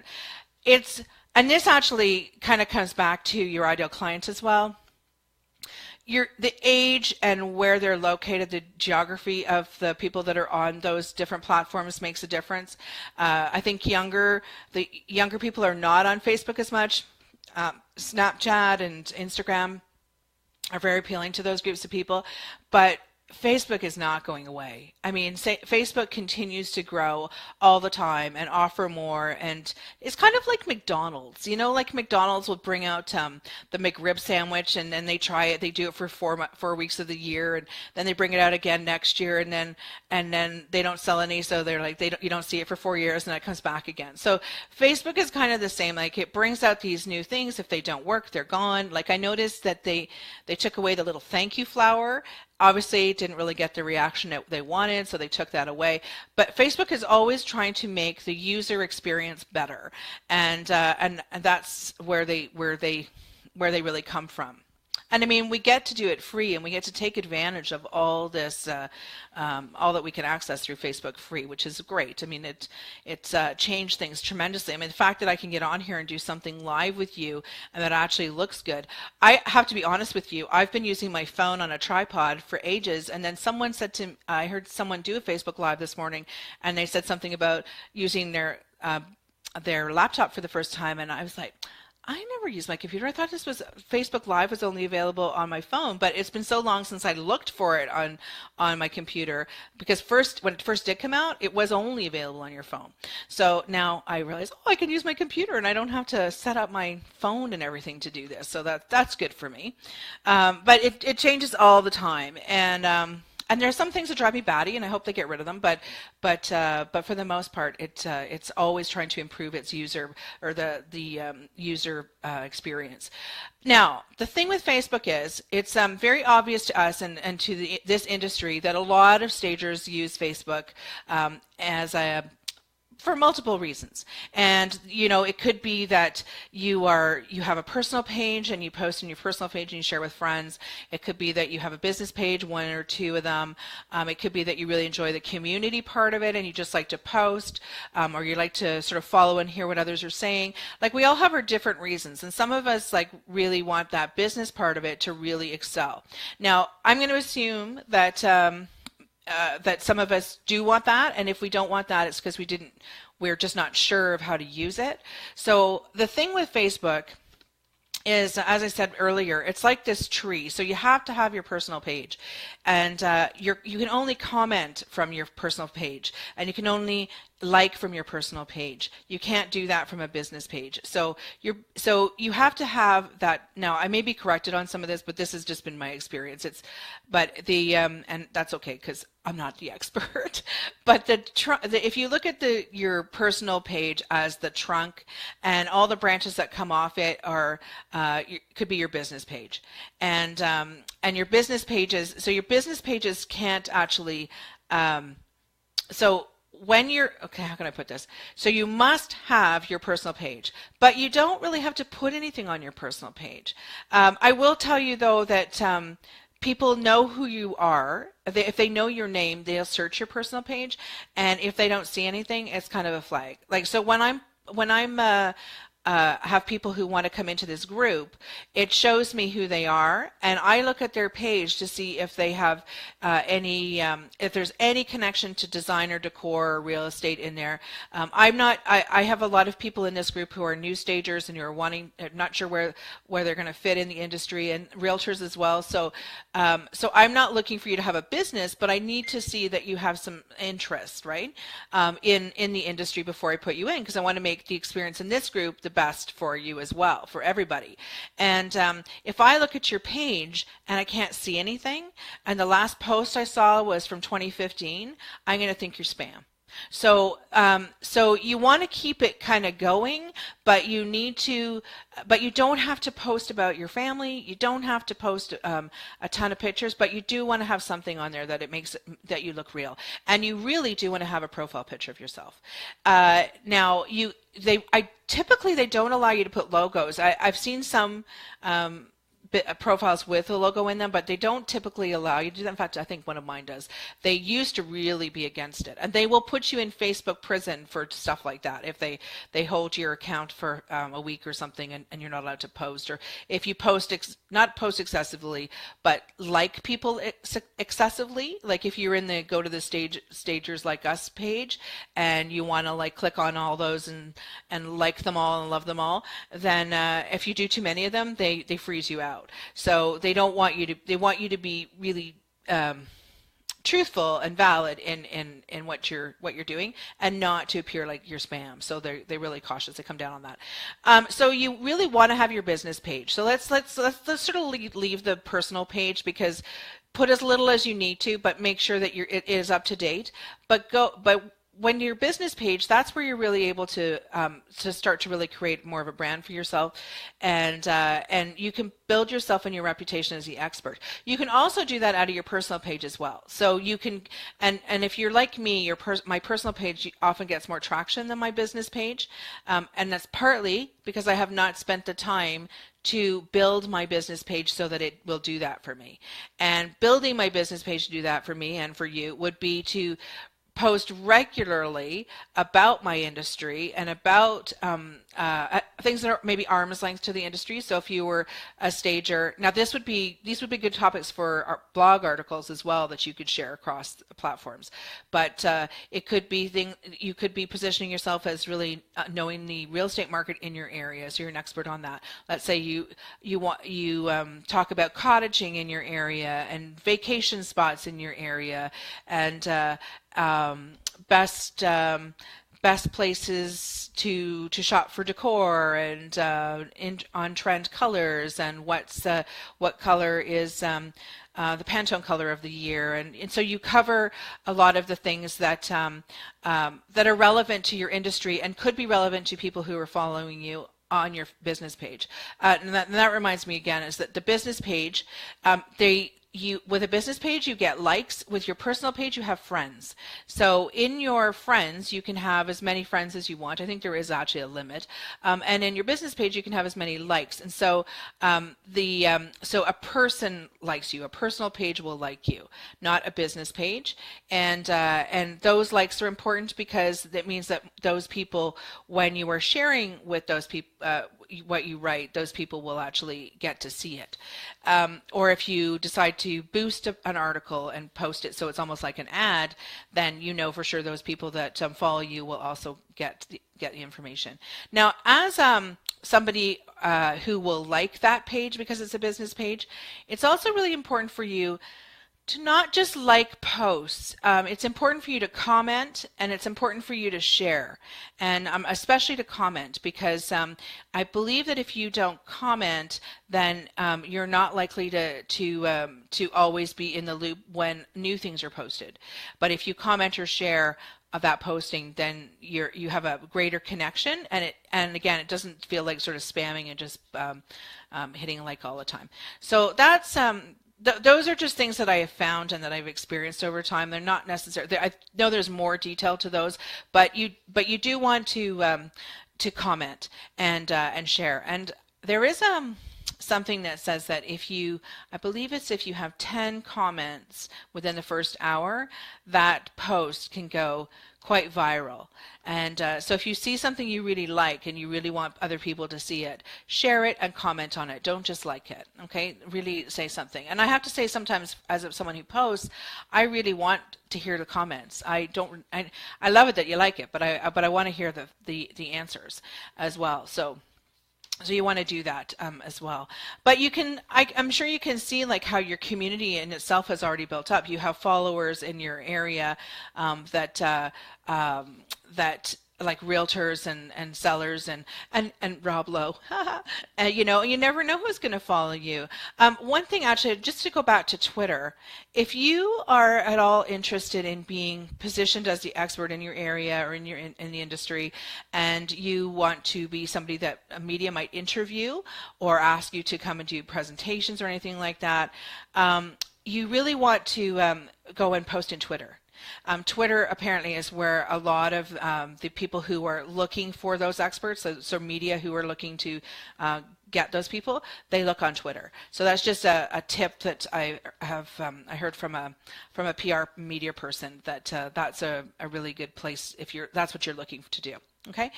And this actually kind of comes back to your ideal clients as well. The age and where they're located, the geography of the people that are on those different platforms makes a difference. I think the younger people are not on Facebook as much. Snapchat and Instagram are very appealing to those groups of people, but Facebook is not going away. I mean, Facebook continues to grow all the time and offer more, and it's kind of like McDonald's. Like McDonald's will bring out the McRib sandwich, and then they try it. They do it for 4 weeks of the year, and then they bring it out again next year, and then they don't sell any, so they're like you don't see it for 4 years, and then it comes back again. So Facebook is kind of the same. Like it brings out these new things. If they don't work, they're gone. Like I noticed that they took away the little thank you flower. Obviously, didn't really get the reaction that they wanted, so they took that away. But Facebook is always trying to make the user experience better, and that's where they really come from. And I mean, we get to do it free, and we get to take advantage of all this, all that we can access through Facebook free, which is great. I mean, it's changed things tremendously. I mean, the fact that I can get on here and do something live with you and that actually looks good. I have to be honest with you. I've been using my phone on a tripod for ages, and then someone said I heard someone do a Facebook Live this morning, and they said something about using their laptop for the first time, and I was like, I never use my computer. I thought Facebook Live was only available on my phone, but it's been so long since I looked for it on my computer, because when it first did come out, it was only available on your phone. So now I realize, I can use my computer and I don't have to set up my phone and everything to do this. So that's good for me. But it changes all the time, and there are some things that drive me batty, and I hope they get rid of them. But for the most part, it's always trying to improve its user, or the user experience. Now, the thing with Facebook is it's very obvious to us and to this industry that a lot of stagers use Facebook for multiple reasons. And it could be that you have a personal page and you post on your personal page and you share with friends. It could be that you have a business page, one or two of them. It could be that you really enjoy the community part of it and you just like to post, or you like to sort of follow and hear what others are saying. Like, we all have our different reasons, and some of us like really want that business part of it to really excel. Now, I'm going to assume that that some of us do want that, and if we don't want that, it's because we're just not sure of how to use it. So the thing with Facebook is, as I said earlier, it's like this tree. So you have to have your personal page, and you can only comment from your personal page, and you can only like from your personal page. You can't do that from a business page. So you have to have that. Now, I may be corrected on some of this, but this has just been my experience. And that's okay, because I'm not the expert. But if you look at your personal page as the trunk, and all the branches that come off it could be your business page, and your business pages. So your business pages can't actually. Okay, how can I put this? So you must have your personal page, but you don't really have to put anything on your personal page. I will tell you though that people know who you are. If they know your name, they'll search your personal page, and if they don't see anything, it's kind of a flag. Like, so when I'm have people who want to come into this group, it shows me who they are, and I look at their page to see if they have if there's any connection to design or decor or real estate in there. I have a lot of people in this group who are new stagers and who are not sure where they're going to fit in the industry, and realtors as well. So I'm not looking for you to have a business, but I need to see that you have some interest, right, in the industry before I put you in, because I want to make the experience in this group the best for you as well, for everybody. And if I look at your page and I can't see anything, and the last post I saw was from 2015, I'm going to think you're spam. So you want to keep it kind of going, but you don't have to post about your family. You don't have to post a ton of pictures, but you do want to have something on there that you look real, and you really do want to have a profile picture of yourself. Now, typically they don't allow you to put logos. I've seen some profiles with a logo in them, but they don't typically allow you to do that. In fact, I think one of mine does. They used to really be against it, and they will put you in Facebook prison for stuff like that if they hold your account for a week or something, and you're not allowed to post, or if you post not post excessively, but like people excessively. Like if you're in the Go to the Stagers Like Us page, and you want to like click on all those and like them all and love them all, then if you do too many of them, they freeze you out. So they don't want you to. They want you to be really truthful and valid in what you're doing, and not to appear like you're spam. So they're really cautious. They come down on that. So you really want to have your business page. So let's sort of leave the personal page, because put as little as you need to, but make sure that it is up to date. But when your business page, that's where you're really able to start to really create more of a brand for yourself, and you can build yourself and your reputation as the expert. You can also do that out of your personal page as well. So you can, and if you're like me, my personal page often gets more traction than my business page, and that's partly because I have not spent the time to build my business page so that it will do that for me. And building my business page to do that for me and for you would be to post regularly about my industry and about things that are maybe arm's length to the industry. So if you were a stager, now these would be good topics for our blog articles as well that you could share across platforms. But it could be you could be positioning yourself as really knowing the real estate market in your area, so you're an expert on that. Let's say you talk about cottaging in your area and vacation spots in your area, and best places to shop for decor, and on trend colors, and what color is the Pantone color of the year, and so you cover a lot of the things that that are relevant to your industry and could be relevant to people who are following you on your business page. And that reminds me again, is that the business page, with a business page, you get likes. With your personal page, you have friends. So in your friends, you can have as many friends as you want. I think there is actually a limit. And in your business page, you can have as many likes. And so so a person likes you. A personal page will like you, not a business page. And those likes are important, because that means that those people, when you are sharing with those people what you write, those people will actually get to see it. Or if you decide to boost an article and post it so it's almost like an ad, then you know for sure those people that follow you will also get the information. Now, as somebody who will like that page because it's a business page, it's also really important for you to not just like posts. It's important for you to comment, and it's important for you to share, and especially to comment, because I believe that if you don't comment, then you're not likely to always be in the loop when new things are posted. But if you comment or share of that posting, then you have a greater connection, and again, it doesn't feel like sort of spamming and just hitting like all the time. So that's those are just things that I have found and that I've experienced over time. They're not necessarily. I know there's more detail to those, but you do want to comment and share. And there is something that says that I believe it's if you have 10 comments within the first hour, that post can go quite viral. And so if you see something you really like and you really want other people to see it, share it and comment on it. Don't just like it, okay? Really say something. And I have to say, sometimes, as someone who posts, I really want to hear the comments. I love it that you like it, but I want to hear the answers as well. So you want to do that as well. But you can, I'm sure you can see like how your community in itself has already built up. You have followers in your area that like realtors and sellers and Rob Lowe, you know, you never know who's going to follow you. One thing, actually, just to go back to Twitter, if you are at all interested in being positioned as the expert in your area or in the industry, and you want to be somebody that a media might interview or ask you to come and do presentations or anything like that, you really want to go and post in Twitter. Twitter apparently is where a lot of the people who are looking for those experts, so media who are looking to get those people, they look on Twitter. So that's just a tip that I have I heard from a PR media person, that that's a really good place if that's what you're looking to do. Okay,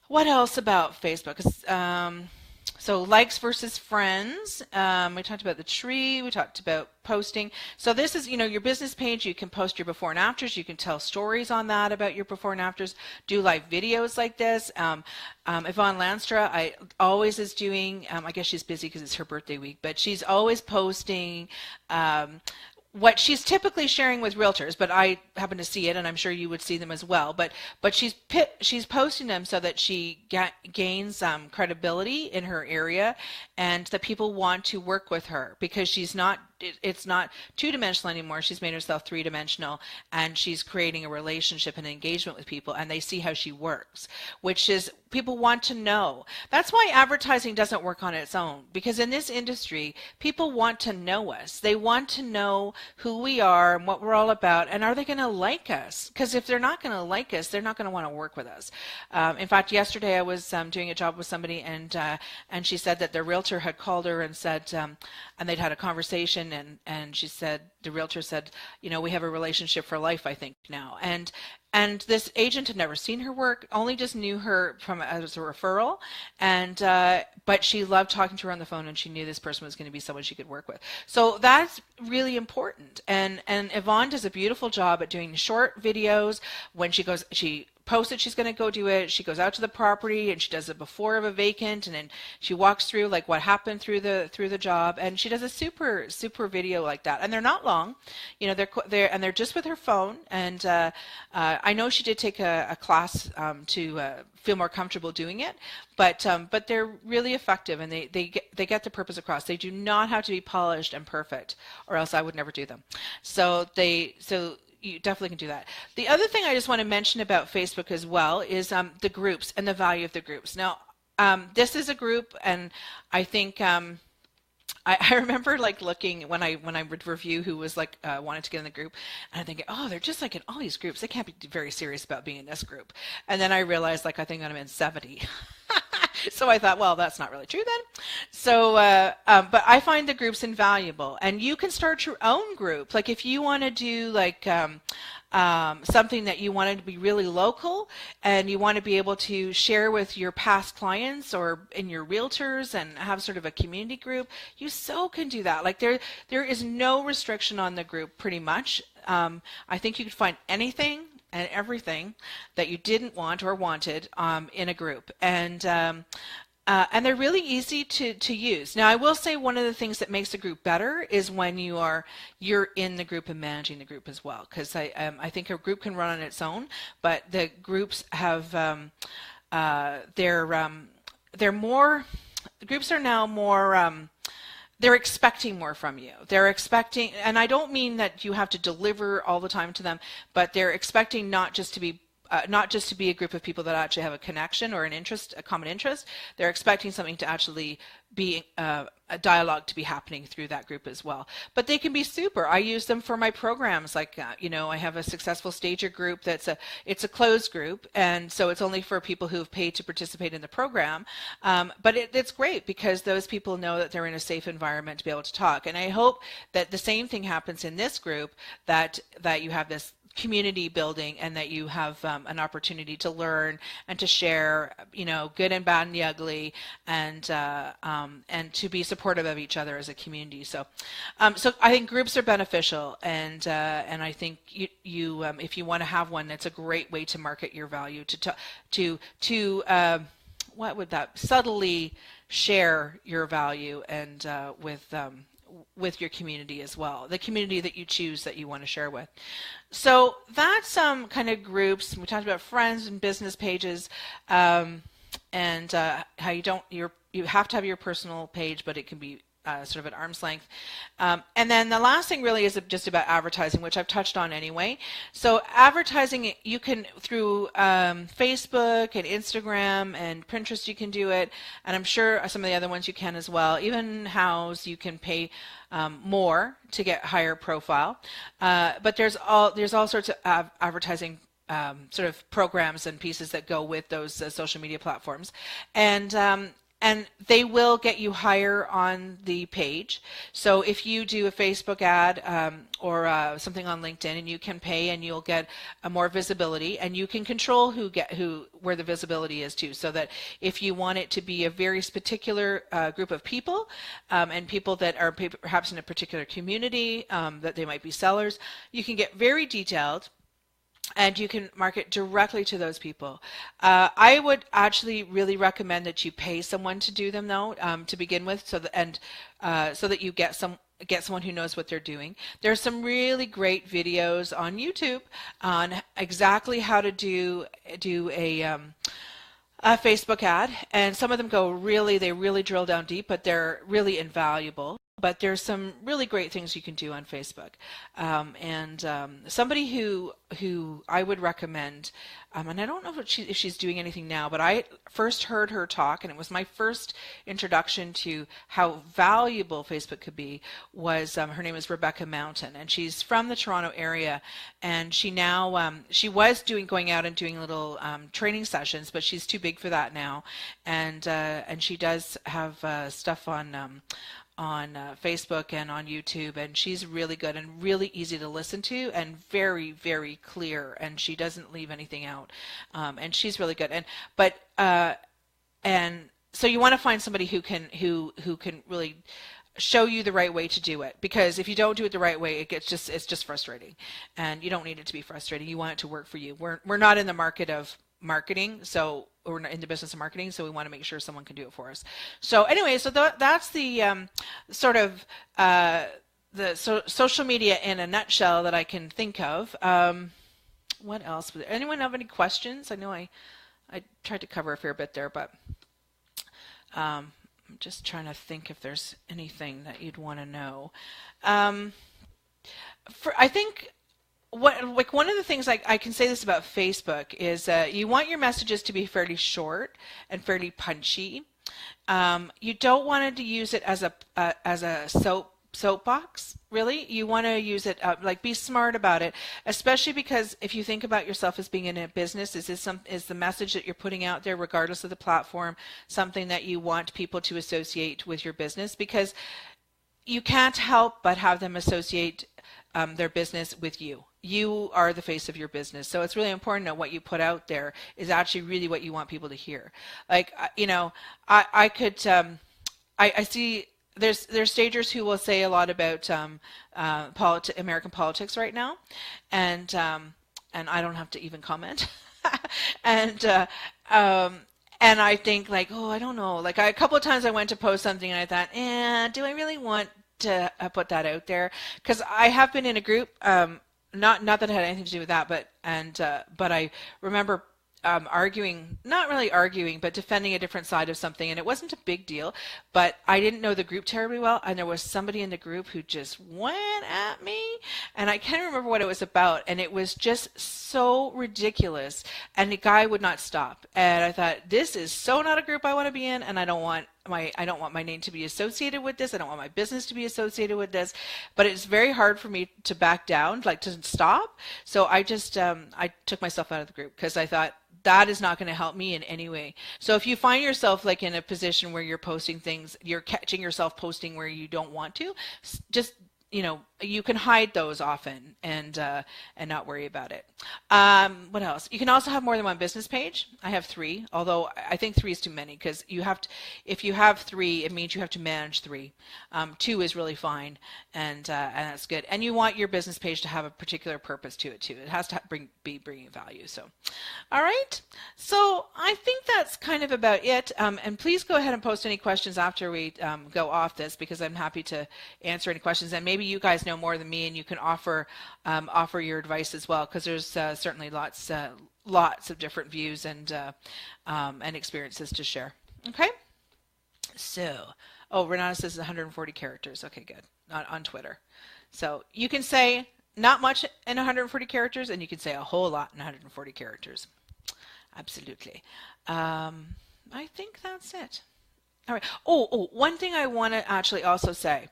what else about Facebook? So likes versus friends. We talked about the tree. We talked about posting. So this is, you know, your business page. You can post your before and afters. You can tell stories on that about your before and afters. Do live videos like this. Yvonne Lanstra, always is doing. I guess she's busy because it's her birthday week, but she's always posting what she's typically sharing with realtors, but I happen to see it, and I'm sure you would see them as well. But she's posting them so that she gains credibility in her area, and that people want to work with her because she's not. It's not two-dimensional anymore. She's made herself three-dimensional, and she's creating a relationship and engagement with people, and they see how she works, which is people want to know. That's why advertising doesn't work on its own, because in this industry, people want to know us. They want to know who we are and what we're all about, and are they going to like us? Because if they're not going to like us, they're not going to want to work with us. In fact, yesterday I was doing a job with somebody, and she said that their realtor had called her and said, and they'd had a conversation, and she said, the realtor said, you know, we have a relationship for life, I think now. And this agent had never seen her work, only just knew her from as a referral, and but she loved talking to her on the phone, and she knew this person was going to be someone she could work with. So that's really important. And Yvonne does a beautiful job at doing short videos. When she posts it, she's going to go do it. She goes out to the property and she does it before of a vacant, and then she walks through like what happened through the job, and she does a super video like that. And they're not long, you know. They're just with her phone. And I know she did take a class to feel more comfortable doing it, but they're really effective, and they get the purpose across. They do not have to be polished and perfect, or else I would never do them. So you definitely can do that. The other thing I just want to mention about Facebook as well is the groups and the value of the groups. Now, this is a group, and I think I remember like looking when I would review who was like wanted to get in the group, and I'm thinking, oh, they're just like in all these groups. They can't be very serious about being in this group. And then I realized, like, I think I'm in 70. So I thought, well, that's not really true then. So, but I find the groups invaluable, and you can start your own group. Like if you want to do like something that you wanted to be really local, and you want to be able to share with your past clients or in your realtors and have sort of a community group, you so can do that. Like there is no restriction on the group pretty much. I think you could find anything and everything that you didn't want or wanted in a group, and they're really easy to use. Now, I will say one of the things that makes a group better is when you're in the group and managing the group as well, because I think a group can run on its own, but the groups have they're more. The groups are now more. They're expecting more from you. They're expecting, and I don't mean that you have to deliver all the time to them, but they're expecting not just to be a group of people that actually have a connection or an interest, a common interest. They're expecting something to actually be a dialogue to be happening through that group as well. But they can be super. I use them for my programs. Like you know, I have a successful stager group it's a closed group, and so it's only for people who have paid to participate in the program. But it's great because those people know that they're in a safe environment to be able to talk. And I hope that the same thing happens in this group, that you have this community building, and that you have an opportunity to learn and to share, you know, good and bad and the ugly, and to be supportive of each other as a community. So I think groups are beneficial, and I think you if you want to have one, that's a great way to market your value, to what would that subtly share your value, and with your community as well, the community that you choose that you want to share with. So that's kind of groups. We talked about friends and business pages, and how you have to have your personal page, but it can be sort of at arm's length. And then the last thing really is just about advertising, which I've touched on anyway. So advertising, you can through Facebook and Instagram and Pinterest, you can do it, and I'm sure some of the other ones you can as well. Even Houzz, you can pay more to get higher profile, but there's all sorts of advertising sort of programs and pieces that go with those social media platforms, and they will get you higher on the page. So if you do a Facebook ad or something on LinkedIn, and you can pay, and you'll get more visibility, and you can control where the visibility is too. So that if you want it to be a very particular group of people, and people that are perhaps in a particular community, that they might be sellers, you can get very detailed, and you can market directly to those people. I would actually really recommend that you pay someone to do them, though, to begin with, so that you get get someone who knows what they're doing. There's some really great videos on YouTube on exactly how to do a Facebook ad, and some of them they really drill down deep, but they're really invaluable. But there's some really great things you can do on Facebook, and somebody who I would recommend, and I don't know if she's doing anything now, but I first heard her talk, and it was my first introduction to how valuable Facebook could be. Was her name is Rebecca Mountain, and she's from the Toronto area, and she now she was going out and doing little training sessions, but she's too big for that now, and she does have stuff on Facebook and on YouTube, and she's really good and really easy to listen to and very, very clear, and she doesn't leave anything out, and she's really good. And so you want to find somebody who can really show you the right way to do it, because if you don't do it the right way, it's just frustrating, and you don't need it to be frustrating. You want it to work for you. We're not in the market of marketing, so we're in the business of marketing, so we want to make sure someone can do it for us. So anyway, so that's the sort of social media in a nutshell that I can think of. What else? Anyone have any questions? I know I tried to cover a fair bit there, but I'm just trying to think if there's anything that you'd want to know. I think one of the things I can say this about Facebook is you want your messages to be fairly short and fairly punchy. You don't want to use it as a soapbox, really. You want to use it be smart about it, especially because if you think about yourself as being in a business, is the message that you're putting out there, regardless of the platform, something that you want people to associate with your business? Because you can't help but have them associate their business with you. You are the face of your business, so it's really important that what you put out there is actually really what you want people to hear. Like, I see there's stagers who will say a lot about American politics right now, and I don't have to even comment. And I think, like, oh, I don't know. Like, a couple of times I went to post something and I thought, do I really want to put that out there? Because I have been in a group, not that it had anything to do with that, but I remember arguing, not really arguing, but defending a different side of something, and it wasn't a big deal, but I didn't know the group terribly well, and there was somebody in the group who just went at me, and I can't remember what it was about, and it was just so ridiculous, and the guy would not stop, and I thought, this is so not a group I want to be in, and I don't want my name to be associated with this. I don't want my business to be associated with this. But it's very hard for me to back down, like to stop. So I just I took myself out of the group, because I thought that is not going to help me in any way. So if you find yourself like in a position where you're posting things, you're catching yourself posting where you don't want to, just you can hide those often and not worry about it. What else? You can also have more than one business page. I have 3, although I think 3 is too many, because if you have 3, it means you have to manage 3. 2 is really fine, and that's good. And you want your business page to have a particular purpose to it too. It has to be bringing value. So, all right. So I think that's kind of about it. And please go ahead and post any questions after we go off this, because I'm happy to answer any questions. And maybe you guys know more than me, and you can offer your advice as well, because there's certainly lots of different views and experiences to share. Okay, so Renata says 140 characters. Okay, good, on Twitter. So you can say not much in 140 characters, and you can say a whole lot in 140 characters. Absolutely. I think that's it. All right. One thing I want to actually also say,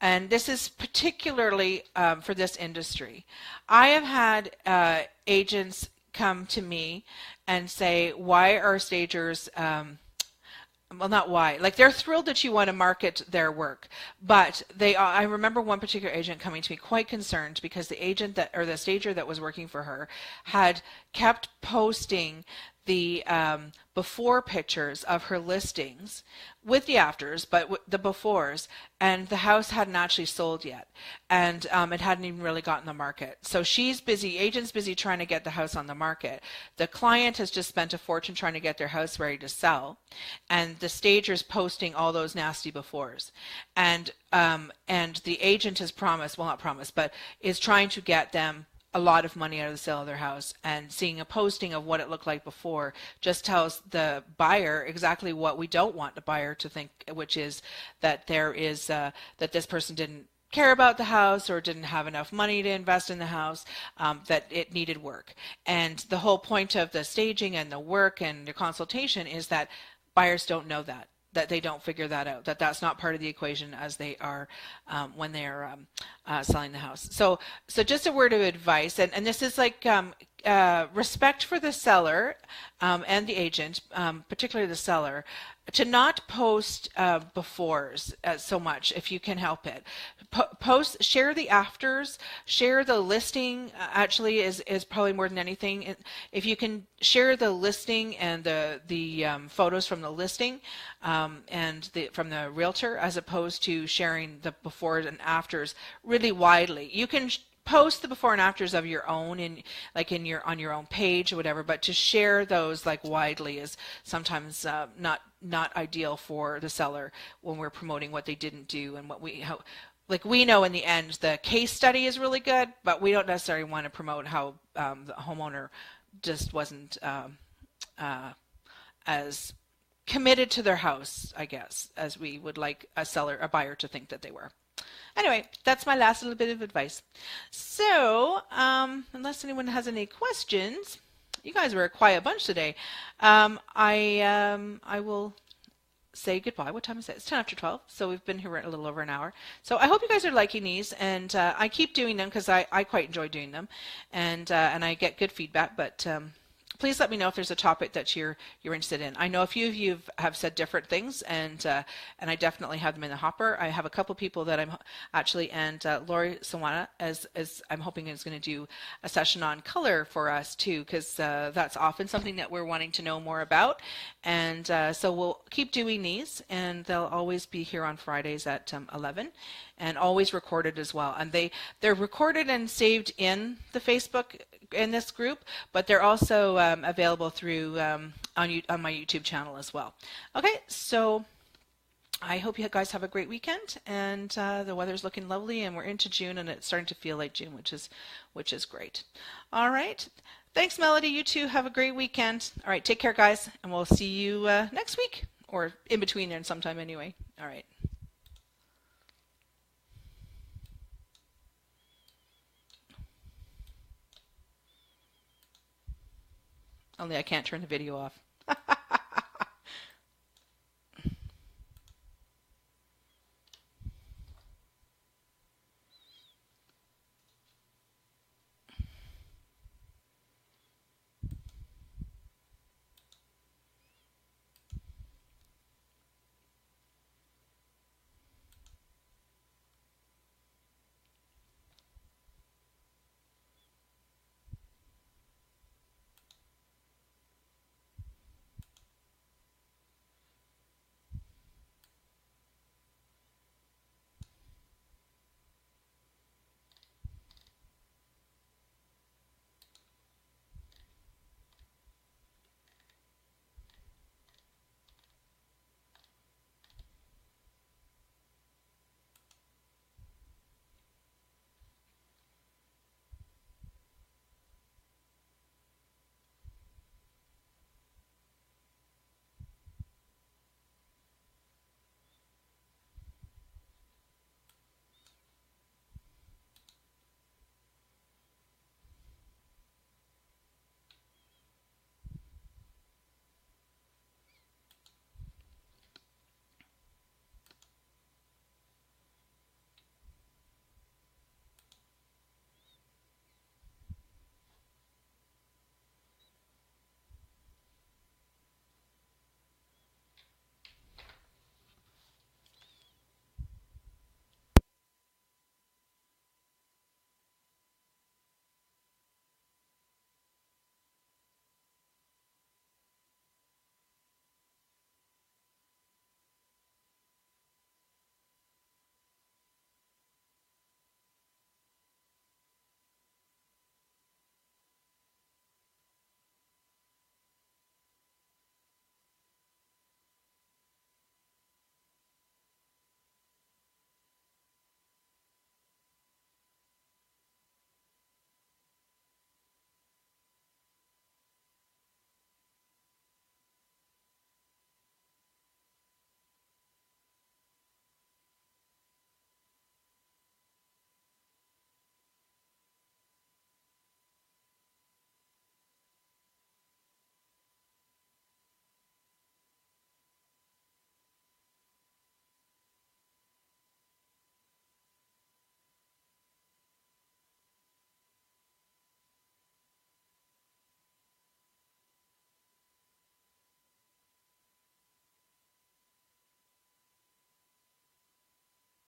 and this is particularly for this industry. I have had agents come to me and say, why are stagers, well, not why, like they're thrilled that you want to market their work, but I remember one particular agent coming to me quite concerned because the stager that was working for her had kept posting the before pictures of her listings with the afters, but the befores, and the house hadn't actually sold yet, and it hadn't even really gotten the market. So she's busy, agent's busy trying to get the house on the market. The client has just spent a fortune trying to get their house ready to sell, and the stager's posting all those nasty befores, and the agent has promised, well, not promised, but is trying to get them a lot of money out of the sale of their house, and seeing a posting of what it looked like before just tells the buyer exactly what we don't want the buyer to think, which is that there is that this person didn't care about the house or didn't have enough money to invest in the house, that it needed work. And the whole point of the staging and the work and the consultation is that buyers don't know that they don't figure that out, that that's not part of the equation as they are when they're selling the house. So just a word of advice, and this is like respect for the seller and the agent, particularly the seller, to not post befores so much if you can help it. Post, share the afters, share the listing. Actually, is probably more than anything. If you can share the listing and the photos from the listing and from the realtor, as opposed to sharing the befores and afters really widely. You can post the before and afters of your own on your own page or whatever, but to share those like widely is sometimes not ideal for the seller when we're promoting what they didn't do and we know in the end the case study is really good, but we don't necessarily want to promote how the homeowner just wasn't as committed to their house, I guess, as we would like a buyer to think that they were. Anyway, that's my last little bit of advice. So, unless anyone has any questions, you guys were a quiet bunch today. I will say goodbye. What time is it? It's 10 after 12, so we've been here a little over an hour. So I hope you guys are liking these, and I keep doing them because I quite enjoy doing them, and I get good feedback, but please let me know if there's a topic that you're interested in. I know a few of you have said different things, and I definitely have them in the hopper. I have a couple people that I'm actually, and Lori Sawana, as I'm hoping is going to do a session on color for us too, because that's often something that we're wanting to know more about. And so we'll keep doing these, and they'll always be here on Fridays at 11. And always recorded as well. And they're recorded and saved in the Facebook in this group, but they're also available through on my YouTube channel as well. Okay, so I hope you guys have a great weekend, and the weather's looking lovely, and we're into June, and it's starting to feel like June, which is great. All right, thanks, Melody. You too. Have a great weekend. All right, take care, guys, and we'll see you next week, or in between there sometime anyway. All right. Only I can't turn the video off.